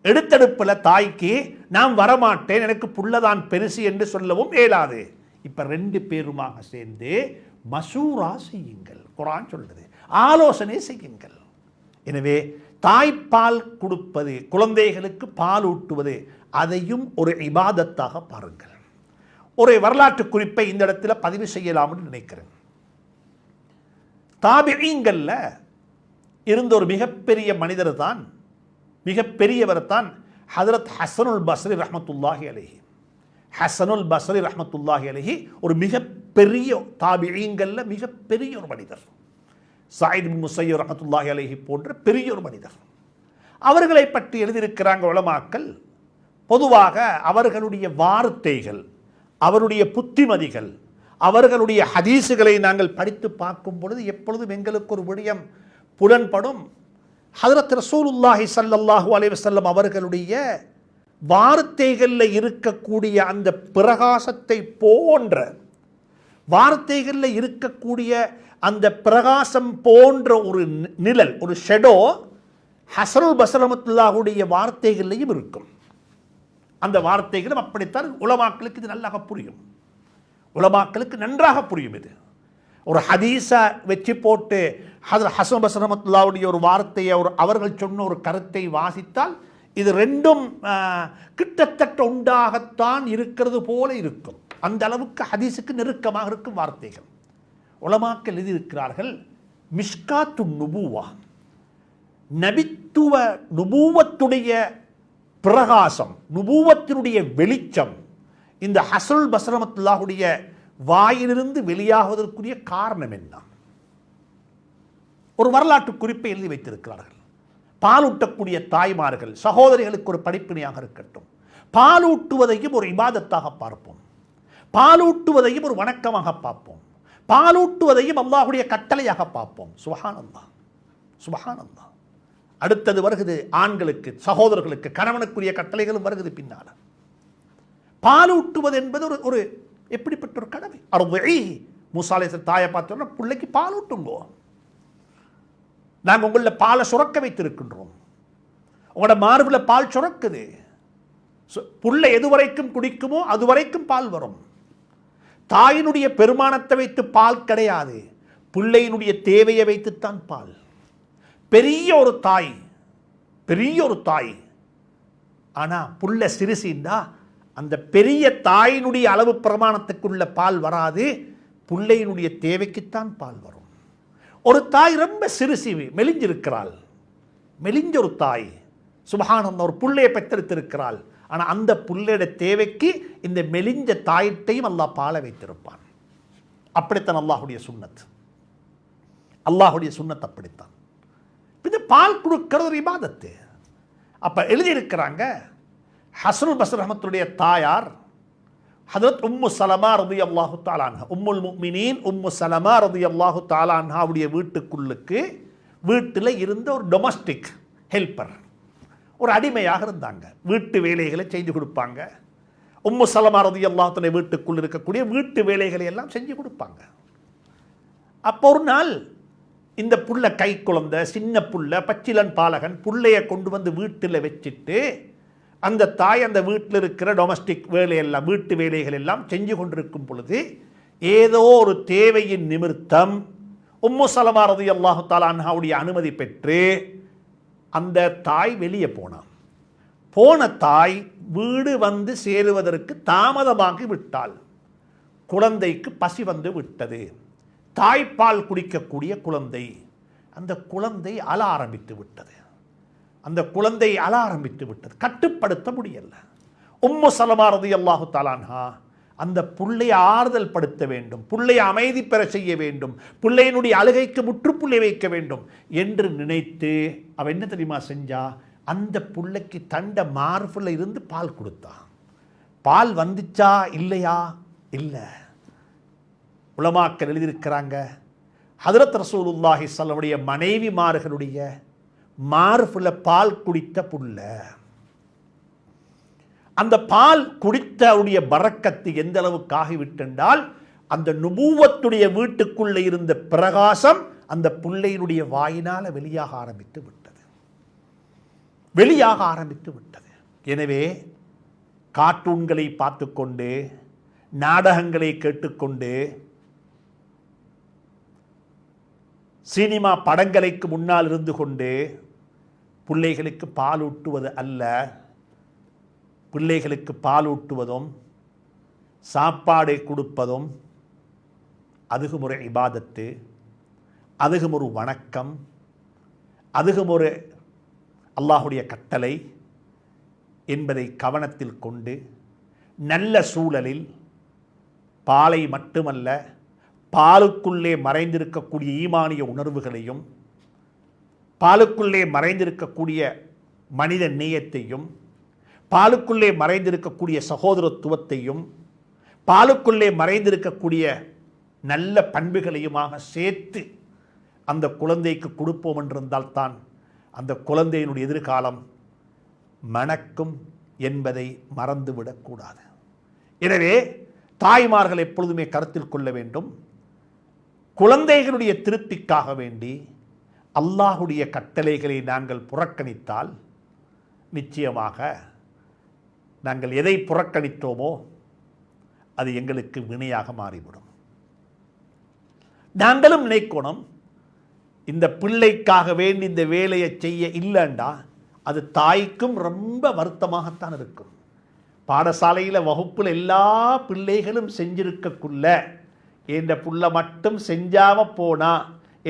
எடுத்தெடுப்பில் தாய்க்கு நான் வரமாட்டேன், எனக்கு புள்ளதான் பெருசு என்று சொல்லவும் மேலாது. இப்போ 2 பேருமாக சேர்ந்து மசூரா செய்யுங்கள். குர்ஆன் சொல்றது, ஆலோசனை செய்யுங்கள். எனவே தாய்ப்பால் கொடுப்பது, குழந்தைகளுக்கு பால் ஊட்டுவது, அதையும் ஒரு இபாதத்தாக பாருங்கள். ஒரு வரலாற்று குறிப்பை இந்த இடத்துல பதிவு செய்யலாம்னு நினைக்கிறேன். தாபிஈன்கள்ல இருந்த ஒரு மிகப்பெரிய மனிதர் தான், மிகப்பெரியவர் தான் ஹஜ்ரத் ஹஸனுல் பஸ்ரி ரஹ்மத்துல்லாஹி அலைஹி. ஹஸனுல் பஸ்ரி ரஹ்மத்துல்லாஹி அலைஹி ஒரு மிகப்பெரிய தாபிஈன்கள்ல மிகப்பெரிய ஒரு மனிதர். சயீத் பின் முஸய்யிப் ரஹ்மத்துல்லாஹி அலைஹி போன்ற பெரிய ஒரு மனிதர். அவர்களை பற்றி எழுதியிருக்கிறாங்க உலமாக்கள். பொதுவாக அவர்களுடைய வார்த்தைகள், அவருடைய புத்திமதிகள், அவர்களுடைய ஹதீஸுகளை நாங்கள் படித்து பார்க்கும் பொழுது எப்பொழுதும் எங்களுக்கு ஒரு விடயம் புலன்படும். ஹஜ்ரத் ரசூலுல்லாஹி ஸல்லல்லாஹு அலைஹி வஸல்லம் அவர்களுடைய வார்த்தைகளில் இருக்கக்கூடிய அந்த பிரகாசத்தை போன்ற, வார்த்தைகளில் இருக்கக்கூடிய அந்த பிரகாசம் போன்ற ஒரு நிழல், ஒரு ஷெடோ ஹஸனுல் பஸ்ரி ரஹ்மத்துல்லாஹுடைய வார்த்தைகளிலையும் இருக்கும். அந்த வார்த்தைகளும் அப்படித்தான். உலமாக்களுக்கு இது நல்லாக புரியும், உலமாக்களுக்கு நன்றாக புரியும். இது ஒரு ஹதீஸை வச்சு போட்டு ஹஸன் பஸ்ரி ரஹ்மத்துல்லாஹுடைய ஒரு வார்த்தையை அவர்கள் சொன்ன ஒரு கருத்தை வாசித்தால் இது 2ம் கிட்டத்தட்ட உண்டாகத்தான் இருக்கிறது போல இருக்கும். அந்த அளவுக்கு ஹதீஸுக்கு நெருக்கமாக இருக்கும் வார்த்தைகள். உலமாக்கள் எழுதியிருக்கிறார்கள், மிஷ்காத்து நுபுவா, நபித்துவ நுபுவத்துடைய பிரகாசம், நுபுவத்தினுடைய வெளிச்சம் இந்த ஹஸனுல் பஸ்ரி ரஹ்மத்துல்லாஹுடைய வாயிலிருந்து வெளியாகுவதற்குரிய காரணம் என்ன? ஒரு வரலாற்று குறிப்பை எழுதி வைத்திருக்கிறார்கள். பாலூட்டக்கூடிய தாய்மார்கள், சகோதரிகளுக்கு ஒரு படிப்பினையாக இருக்கட்டும், பாலூட்டுவதையும் ஒரு இபாதத்தாக பார்ப்போம், பாலூட்டுவதையும் ஒரு வணக்கமாக பார்ப்போம், பாலூட்டுவதையும் அல்லாஹ்வுடைய கட்டளையாக பார்ப்போம். சுப்ஹானல்லாஹ், சுப்ஹானல்லாஹ். அடுத்தது வருகிறது ஆண்களுக்கு, சகோதரர்களுக்கு, கணவனுக்குரிய கட்டளைகளும் வருகிறது பின்னால். பாலூட்டுவது என்பது ஒரு எப்படிப்பட்ட ஒரு கடமை. மூசா அலைஹிஸ்ஸலாம் தாயை பார்த்தோன்னா பிள்ளைக்கு பாலூட்டுங்கோ, நாங்கள் உங்களில் பாலை சுரக்க வைத்திருக்கின்றோம், உங்களோட மார்பில் பால் சுரக்குது, புள்ளை எது வரைக்கும் குடிக்குமோ அது வரைக்கும் பால் வரும். தாயினுடைய பெருமானத்தை வைத்து பால் கிடையாது, பிள்ளையினுடைய தேவையை வைத்துத்தான் பால். பெரிய ஒரு தாய், பெரிய ஒரு தாய், ஆனால் புள்ள சிறுசின்றா அந்த பெரிய தாயினுடைய அளவு பிரமாணத்துக்குள்ள பால் வராது, பிள்ளையினுடைய தேவைக்குத்தான் பால் வரும். ஒரு தாய் ரொம்ப சிறுசிவி மெலிஞ்சிருக்கிறாள், மெலிஞ்ச ஒரு தாய் சுபஹானல்லாஹ் ஒரு புள்ளையை பெற்றெடுத்திருக்கிறாள். ஆனால் அந்த புள்ளையோட தேவைக்கு இந்த மெலிஞ்ச தாயிட்டையும் அல்லாஹ் பால வைத்திருப்பான். அப்படித்தான் அல்லாஹுடைய சுன்னத். அல்லாஹுடைய சுன்னத் அப்படித்தான். இந்த பால் கொடுக்கிறது ஒரு இபாதத்து. அப்போ எழுதியிருக்கிறாங்க, ஹசனுல் பஸ்ரி ரஹ்மத்துடைய தாயார் ஹதரத் உம்மு சலமா ரலியல்லாஹு தஆலா அன்ஹா, உம்முல் முஃமினீன் உம்மு சலமா ரலியல்லாஹு தஆலா அன்ஹாவுடைய வீட்டில் இருந்த ஒரு டொமஸ்டிக் ஹெல்ப்பர், ஒரு அடிமையாக இருந்தாங்க. வீட்டு வேலைகளை செஞ்சு கொடுப்பாங்க. உம்மு சலமா ரலியல்லாஹு தஆலா வீட்டுக்குள் இருக்கக்கூடிய வீட்டு வேலைகளை எல்லாம் செஞ்சு கொடுப்பாங்க. அப்போ ஒரு நாள் இந்த புள்ள கை குழந்தை, சின்ன புள்ள, பச்சிலன் பாலகன் புள்ளைய கொண்டு வந்து வீட்டில் வச்சுட்டு அந்த தாய் அந்த வீட்டில் இருக்கிற டொமஸ்டிக் வேலையெல்லாம் வீட்டு வேலைகள் எல்லாம் செஞ்சு கொண்டிருக்கும் பொழுது ஏதோ ஒரு தேவையின் நிமித்தம் உம்மு சலமா ரலியல்லாஹு தஆலா அன்ஹாவுடைய அனுமதி பெற்று அந்த தாய் வெளியே போன தாய் வீடு வந்து சேருவதற்கு தாமதமாகி விட்டாள். குழந்தைக்கு பசி வந்து விட்டது. தாய்ப்பால் குடிக்கக்கூடிய குழந்தை, அந்த குழந்தை அழ ஆரம்பித்து விட்டது. கட்டுப்படுத்த முடியல. உம்மு சலமா ரலியல்லாஹு தஆலா அன்ஹா அந்த புள்ளையை ஆறுதல் படுத்த வேண்டும், புள்ளையை அமைதி பெற செய்ய வேண்டும், புள்ளையினுடைய அழுகைக்கு முற்றுப்புள்ளி வைக்க வேண்டும் என்று நினைத்து அவ என்ன தெரியுமா செஞ்சா, அந்த புள்ளைக்கு தண்ட மார்பில் இருந்து பால் கொடுத்தா. பால் வந்துச்சா இல்லையா? இல்லை. உலமாக்கள் எழுதியிருக்கிறாங்க, ஹதரத் ரசூலுல்லாஹி ஸல்லல்லாஹு அலைஹி வஸல்லம் மனைவிமார்களுடைய மார்பில் பால் குடித்த புள்ள, அந்த பால் குடித்தவுடைய பரக்கத்து எந்த அளவுக்கு ஆகிவிட்டென்றால், அந்த நுபுவத்துடைய வீட்டுக்குள்ளே இருந்த பிரகாசம் அந்த புள்ளையினுடைய வாயினால வெளியாக ஆரம்பித்து விட்டது. எனவே கார்ட்டூன்களை பார்த்து கொண்டு, நாடகங்களை கேட்டுக்கொண்டு, சினிமா படங்களுக்கு முன்னால் இருந்து கொண்டு பிள்ளைகளுக்கு பால் ஊட்டுவது அல்ல. பிள்ளைகளுக்கு பால் ஊட்டுவதும் சாப்பாடை கொடுப்பதும் அதுகும் ஒரு இபாதத்து, அதுகும் ஒரு வணக்கம், அதுகும் ஒரு அல்லாஹுடைய கட்டளை என்பதை கவனத்தில் கொண்டு நல்ல சூழலில் பாலை மட்டுமல்ல, பாலுக்குள்ளே மறைந்திருக்கக்கூடிய ஈமானிய உணர்வுகளையும், பாலுக்குள்ளே மறைந்திருக்கக்கூடிய மனித நேயத்தையும், பாலுக்குள்ளே மறைந்திருக்கக்கூடிய சகோதரத்துவத்தையும், பாலுக்குள்ளே மறைந்திருக்கக்கூடிய நல்ல பண்புகளையுமாக சேர்த்து அந்த குழந்தைக்கு கொடுப்போம் என்றிருந்தால் தான் அந்த குழந்தையினுடைய எதிர்காலம் மணக்கும் என்பதை மறந்துவிடக்கூடாது. எனவே தாய்மார்கள் எப்பொழுதுமே கருத்தில் கொள்ள வேண்டும், குழந்தைகளுடைய திருப்திக்காக வேண்டி அல்லாஹுடைய கட்டளைகளை நாங்கள் புறக்கணித்தால் நிச்சயமாக நாங்கள் எதை புறக்கணித்தோமோ அது எங்களுக்கு வினையாக மாறிவிடும். நாங்களும் நினைக்கணும், இந்த பிள்ளைக்காக வேண்டி இந்த வேலையை செய்ய இல்லைண்டா அது தாய்க்கும் ரொம்ப வருத்தமாகத்தான் இருக்கும். பாடசாலையில் வகுப்பில் எல்லா பிள்ளைகளும் செஞ்சிருக்கக்குள்ள என்ற புள்ள மட்டும் செஞ்சாமல் போனா,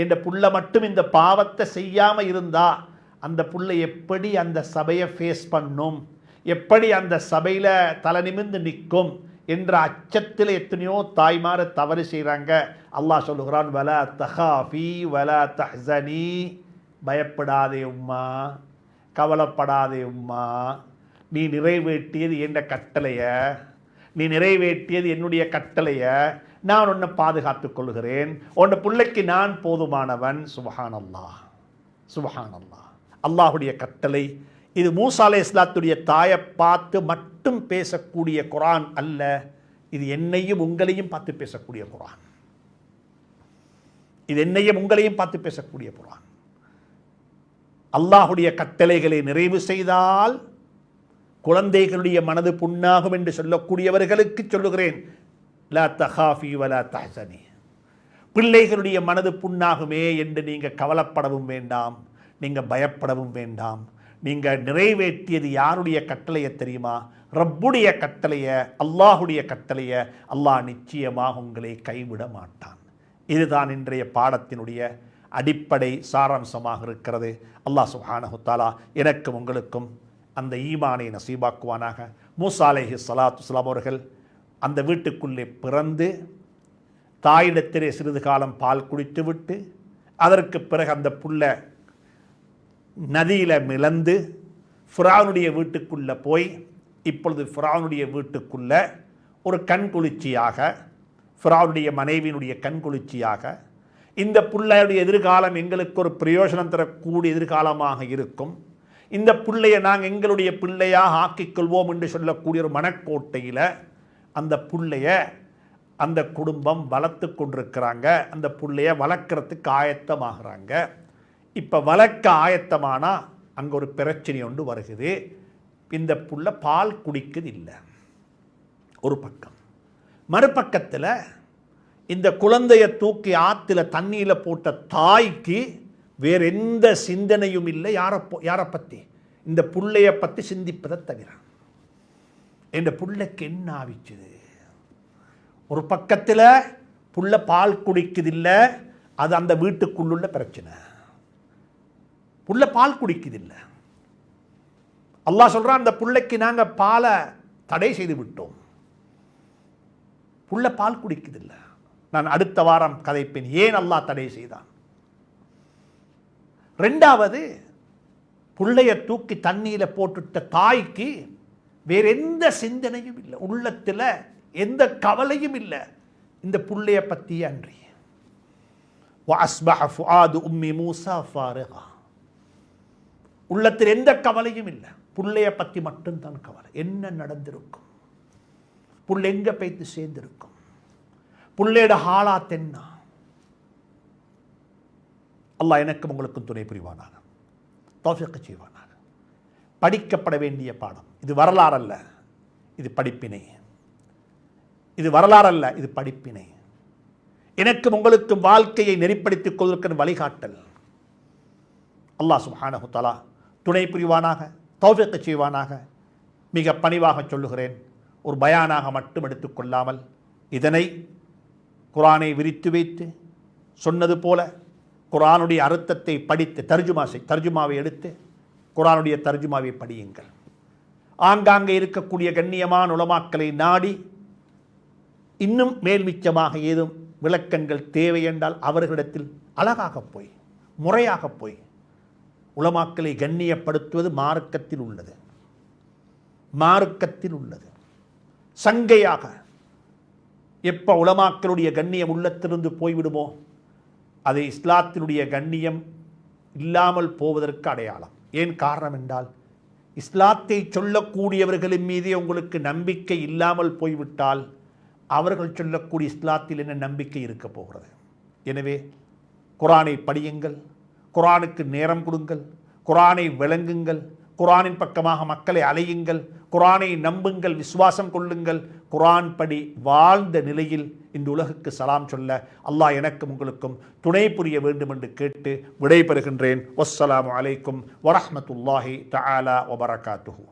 என்ற புள்ள மட்டும் இந்த பாவத்தை செய்யாமல் இருந்தா அந்த புள்ள எப்படி அந்த சபையை ஃபேஸ் பண்ணும், எப்படி அந்த சபையில் தலை நிமிர்ந்து நிற்கும் என்ற அச்சத்தில் எத்தனையோ தாய்மார தவறு செய்கிறாங்க. அல்லாஹ் சொல்லுகிறான், வலா தஹாஃபி வலா தஹ்ஸனி, பயப்படாதே உம்மா, கவலைப்படாதே உம்மா, நீ நிறைவேற்றியது என்ற கட்டளைய, நீ நிறைவேற்றியது என்னுடைய கட்டளைய, நான் உன்னை பாதுகாத்துக் கொள்கிறேன், உன்னை பிள்ளைக்கு நான் போதுமானவன். சுபஹானல்லாஹ், சுபஹானல்லாஹ். அல்லாஹுடைய கட்டளை இது. மூசா அலைஹிஸ்ஸலாத்துடைய தாயை பார்த்து மட்டும் பேசக்கூடிய குர்ஆன் அல்ல, இது என்னையும் உங்களையும் பார்த்து பேசக்கூடிய குர்ஆன். இது என்னையும் உங்களையும் பார்த்து பேசக்கூடிய குர்ஆன். அல்லாஹுடைய கட்டளைகளை நிறைவு செய்தால் குழந்தைகளுடைய மனது புண்ணாகும் என்று சொல்லக்கூடியவர்களுக்கு சொல்லுகிறேன், லா தஹாஃபி வலா தஹ்ஸனி, பிள்ளைகளுடைய மனது புண்ணாகுமே என்று நீங்கள் கவலைப்படவும் வேண்டாம், நீங்கள் பயப்படவும் வேண்டாம். நீங்கள் நிறைவேற்றியது யாருடைய கட்டளையை தெரியுமா? ரப்புடைய கட்டளைய, அல்லாஹுடைய கட்டளைய அல்லாஹ் நிச்சயமாக உங்களை கைவிட மாட்டான். இதுதான் இன்றைய பாடத்தினுடைய அடிப்படை சாராம்சமாக இருக்கிறது. அல்லாஹ் சுப்ஹானஹு தஆலா எனக்கும் உங்களுக்கும் அந்த ஈமானை நசீபாக்குவானாக. மூசா அலைஹிஸ்ஸலாத்து வஸ்ஸலாம் அவர்கள் அந்த வீட்டுக்குள்ளே பிறந்து தாயிடத்திலே சிறிது காலம் பால் குடித்து விட்டு அதற்கு பிறகு அந்த புள்ள நதியில் மிளந்து ஃபிரௌனுடைய வீட்டுக்குள்ளே போய் இப்பொழுது ஃபிரௌனுடைய வீட்டுக்குள்ள ஒரு கண்குளிர்ச்சியாக, ஃபிரௌனுடைய மனைவியினுடைய கண்குளிர்ச்சியாக, இந்த புள்ளையுடைய எதிர்காலம் எங்களுக்கு ஒரு பிரயோஜனம் தரக்கூடிய எதிர்காலமாக இருக்கும், இந்த பிள்ளையை நாங்கள் எங்களுடைய பிள்ளையாக ஆக்கிக்கொள்வோம் என்று சொல்லக்கூடிய ஒரு மனக்கோட்டையில் அந்த பிள்ளைய அந்த குடும்பம் வளர்த்து கொண்டிருக்கிறாங்க. அந்த பிள்ளைய வளர்க்குறதுக்கு ஆயத்தமாகறாங்க. இப்போ வளர்க்க ஆயத்தமானால் அங்கே ஒரு பிரச்சனை ஒன்று வருகிறது. இந்த புள்ள பால் குடிக்குது இல்லை ஒரு பக்கம், மறுபக்கத்தில் இந்த குழந்தையை தூக்கி ஆற்றுல தண்ணியில் போட்ட தாய்க்கு வேற எந்த சிந்தனையும் இல்லை. யாரை பற்றி? இந்த புள்ளையை பற்றி சிந்திப்பதை தவிர. இந்த புள்ளைக்கு என்ன ஆவிச்சுது? ஒரு பக்கத்தில் புள்ள பால் குடிக்குதில்லை, அது அந்த வீட்டுக்குள்ளுள்ள பிரச்சனை. புள்ள பால் குடிக்குதில்லை. அல்லாஹ் சொல்றான், அந்த புள்ளைக்கு நாங்கள் பாலை தடை செய்து விட்டோம். புள்ள பால் குடிக்குதில்லை. நான் அடுத்த வாரம் கதைப்பேன் ஏன் அல்லாஹ் தடை செய்தான். ரெண்டாவது, புள்ளைய தூக்கி தண்ணியில் போட்டுட்ட தாய்க்கு வேற எந்த சிந்தனையும் இல்லை, உள்ளத்தில் எந்த கவலையும் இல்லை இந்த புள்ளைய பற்றி அன்றி. وَأَصْبَحَ فُؤَادُ أُمِّ مُوسَى فَارِغًا. உள்ளத்தில் எந்த கவலையும் இல்லை, புள்ளைய பற்றி மட்டும்தான் கவலை. என்ன நடந்திருக்கும், புள்ள எங்க போய்த்து சேர்ந்திருக்கும், புள்ளையோட ஹாலாத் என்ன. அல்லாஹ் எனக்கும் உங்களுக்கும் துணை புரிவானாக, தௌஃபீக் செய்வானாக. படிக்கப்பட வேண்டிய பாடம் இது. வரலாறு அல்ல, இது படிப்பினை. இது வரலாறு அல்ல, இது படிப்பினை. எனக்கும் உங்களுக்கும் வாழ்க்கையை நெறிப்படுத்திக் கொள்வதற்கு வழிகாட்டல். அல்லாஹ் சுப்ஹானஹு தஆலா துணை புரிவானாக, தௌஃபீக் செய்வானாக. மிக பணிவாக சொல்லுகிறேன், ஒரு பயானாக மட்டும் எடுத்துக்கொள்ளாமல் இதனை குர்ஆனை விரித்து வைத்து சொன்னது போல குர்ஆனுடைய அர்த்தத்தை படித்து தர்ஜுமாவை எடுத்து குர்ஆனுடைய தர்ஜுமாவை படியுங்கள். ஆங்காங்கே இருக்கக்கூடிய கண்ணியமான உலமாக்களை நாடி இன்னும் மேல்மிச்சமாக ஏதும் விளக்கங்கள் தேவை என்றால் அவர்களிடத்தில் அழகாக போய் முறையாக போய் உலமாக்களை கண்ணியப்படுத்துவது மார்க்கத்தில் உள்ளது. மார்க்கத்தில் உள்ளது. சங்கையாக எப்போ உலமாக்களுடைய கண்ணியம் உள்ளத்திலிருந்து போய்விடுமோ அது இஸ்லாத்தினுடைய கண்ணியம் இல்லாமல் போவதற்கு அடையாளம். ஏன் காரணம் என்றால், இஸ்லாத்தை சொல்லக்கூடியவர்களின் மீதே உங்களுக்கு நம்பிக்கை இல்லாமல் போய்விட்டால் அவர்கள் சொல்லக்கூடிய இஸ்லாத்தில் என்ன நம்பிக்கை இருக்க போகிறது? எனவே குர்ஆனை படியுங்கள், குர்ஆனுக்கு நேரம் கொடுங்கள், குர்ஆனை விளங்குங்கள், குர்ஆனின் பக்கமாக மக்களை அலையுங்கள், குர்ஆனை நம்புங்கள், விசுவாசம் கொள்ளுங்கள். குர்ஆன் படி வாழ்ந்த நிலையில் இந்த உலகுக்கு சலாம் சொல்ல அல்லாஹ் எனக்கும் உங்களுக்கும் துணை புரிய வேண்டும் என்று கேட்டு விடைபெறுகின்றேன். வஸ்ஸலாமு அலைக்கும் வரஹ்மத்துல்லாஹி தஆலா வபரகாத்துஹு.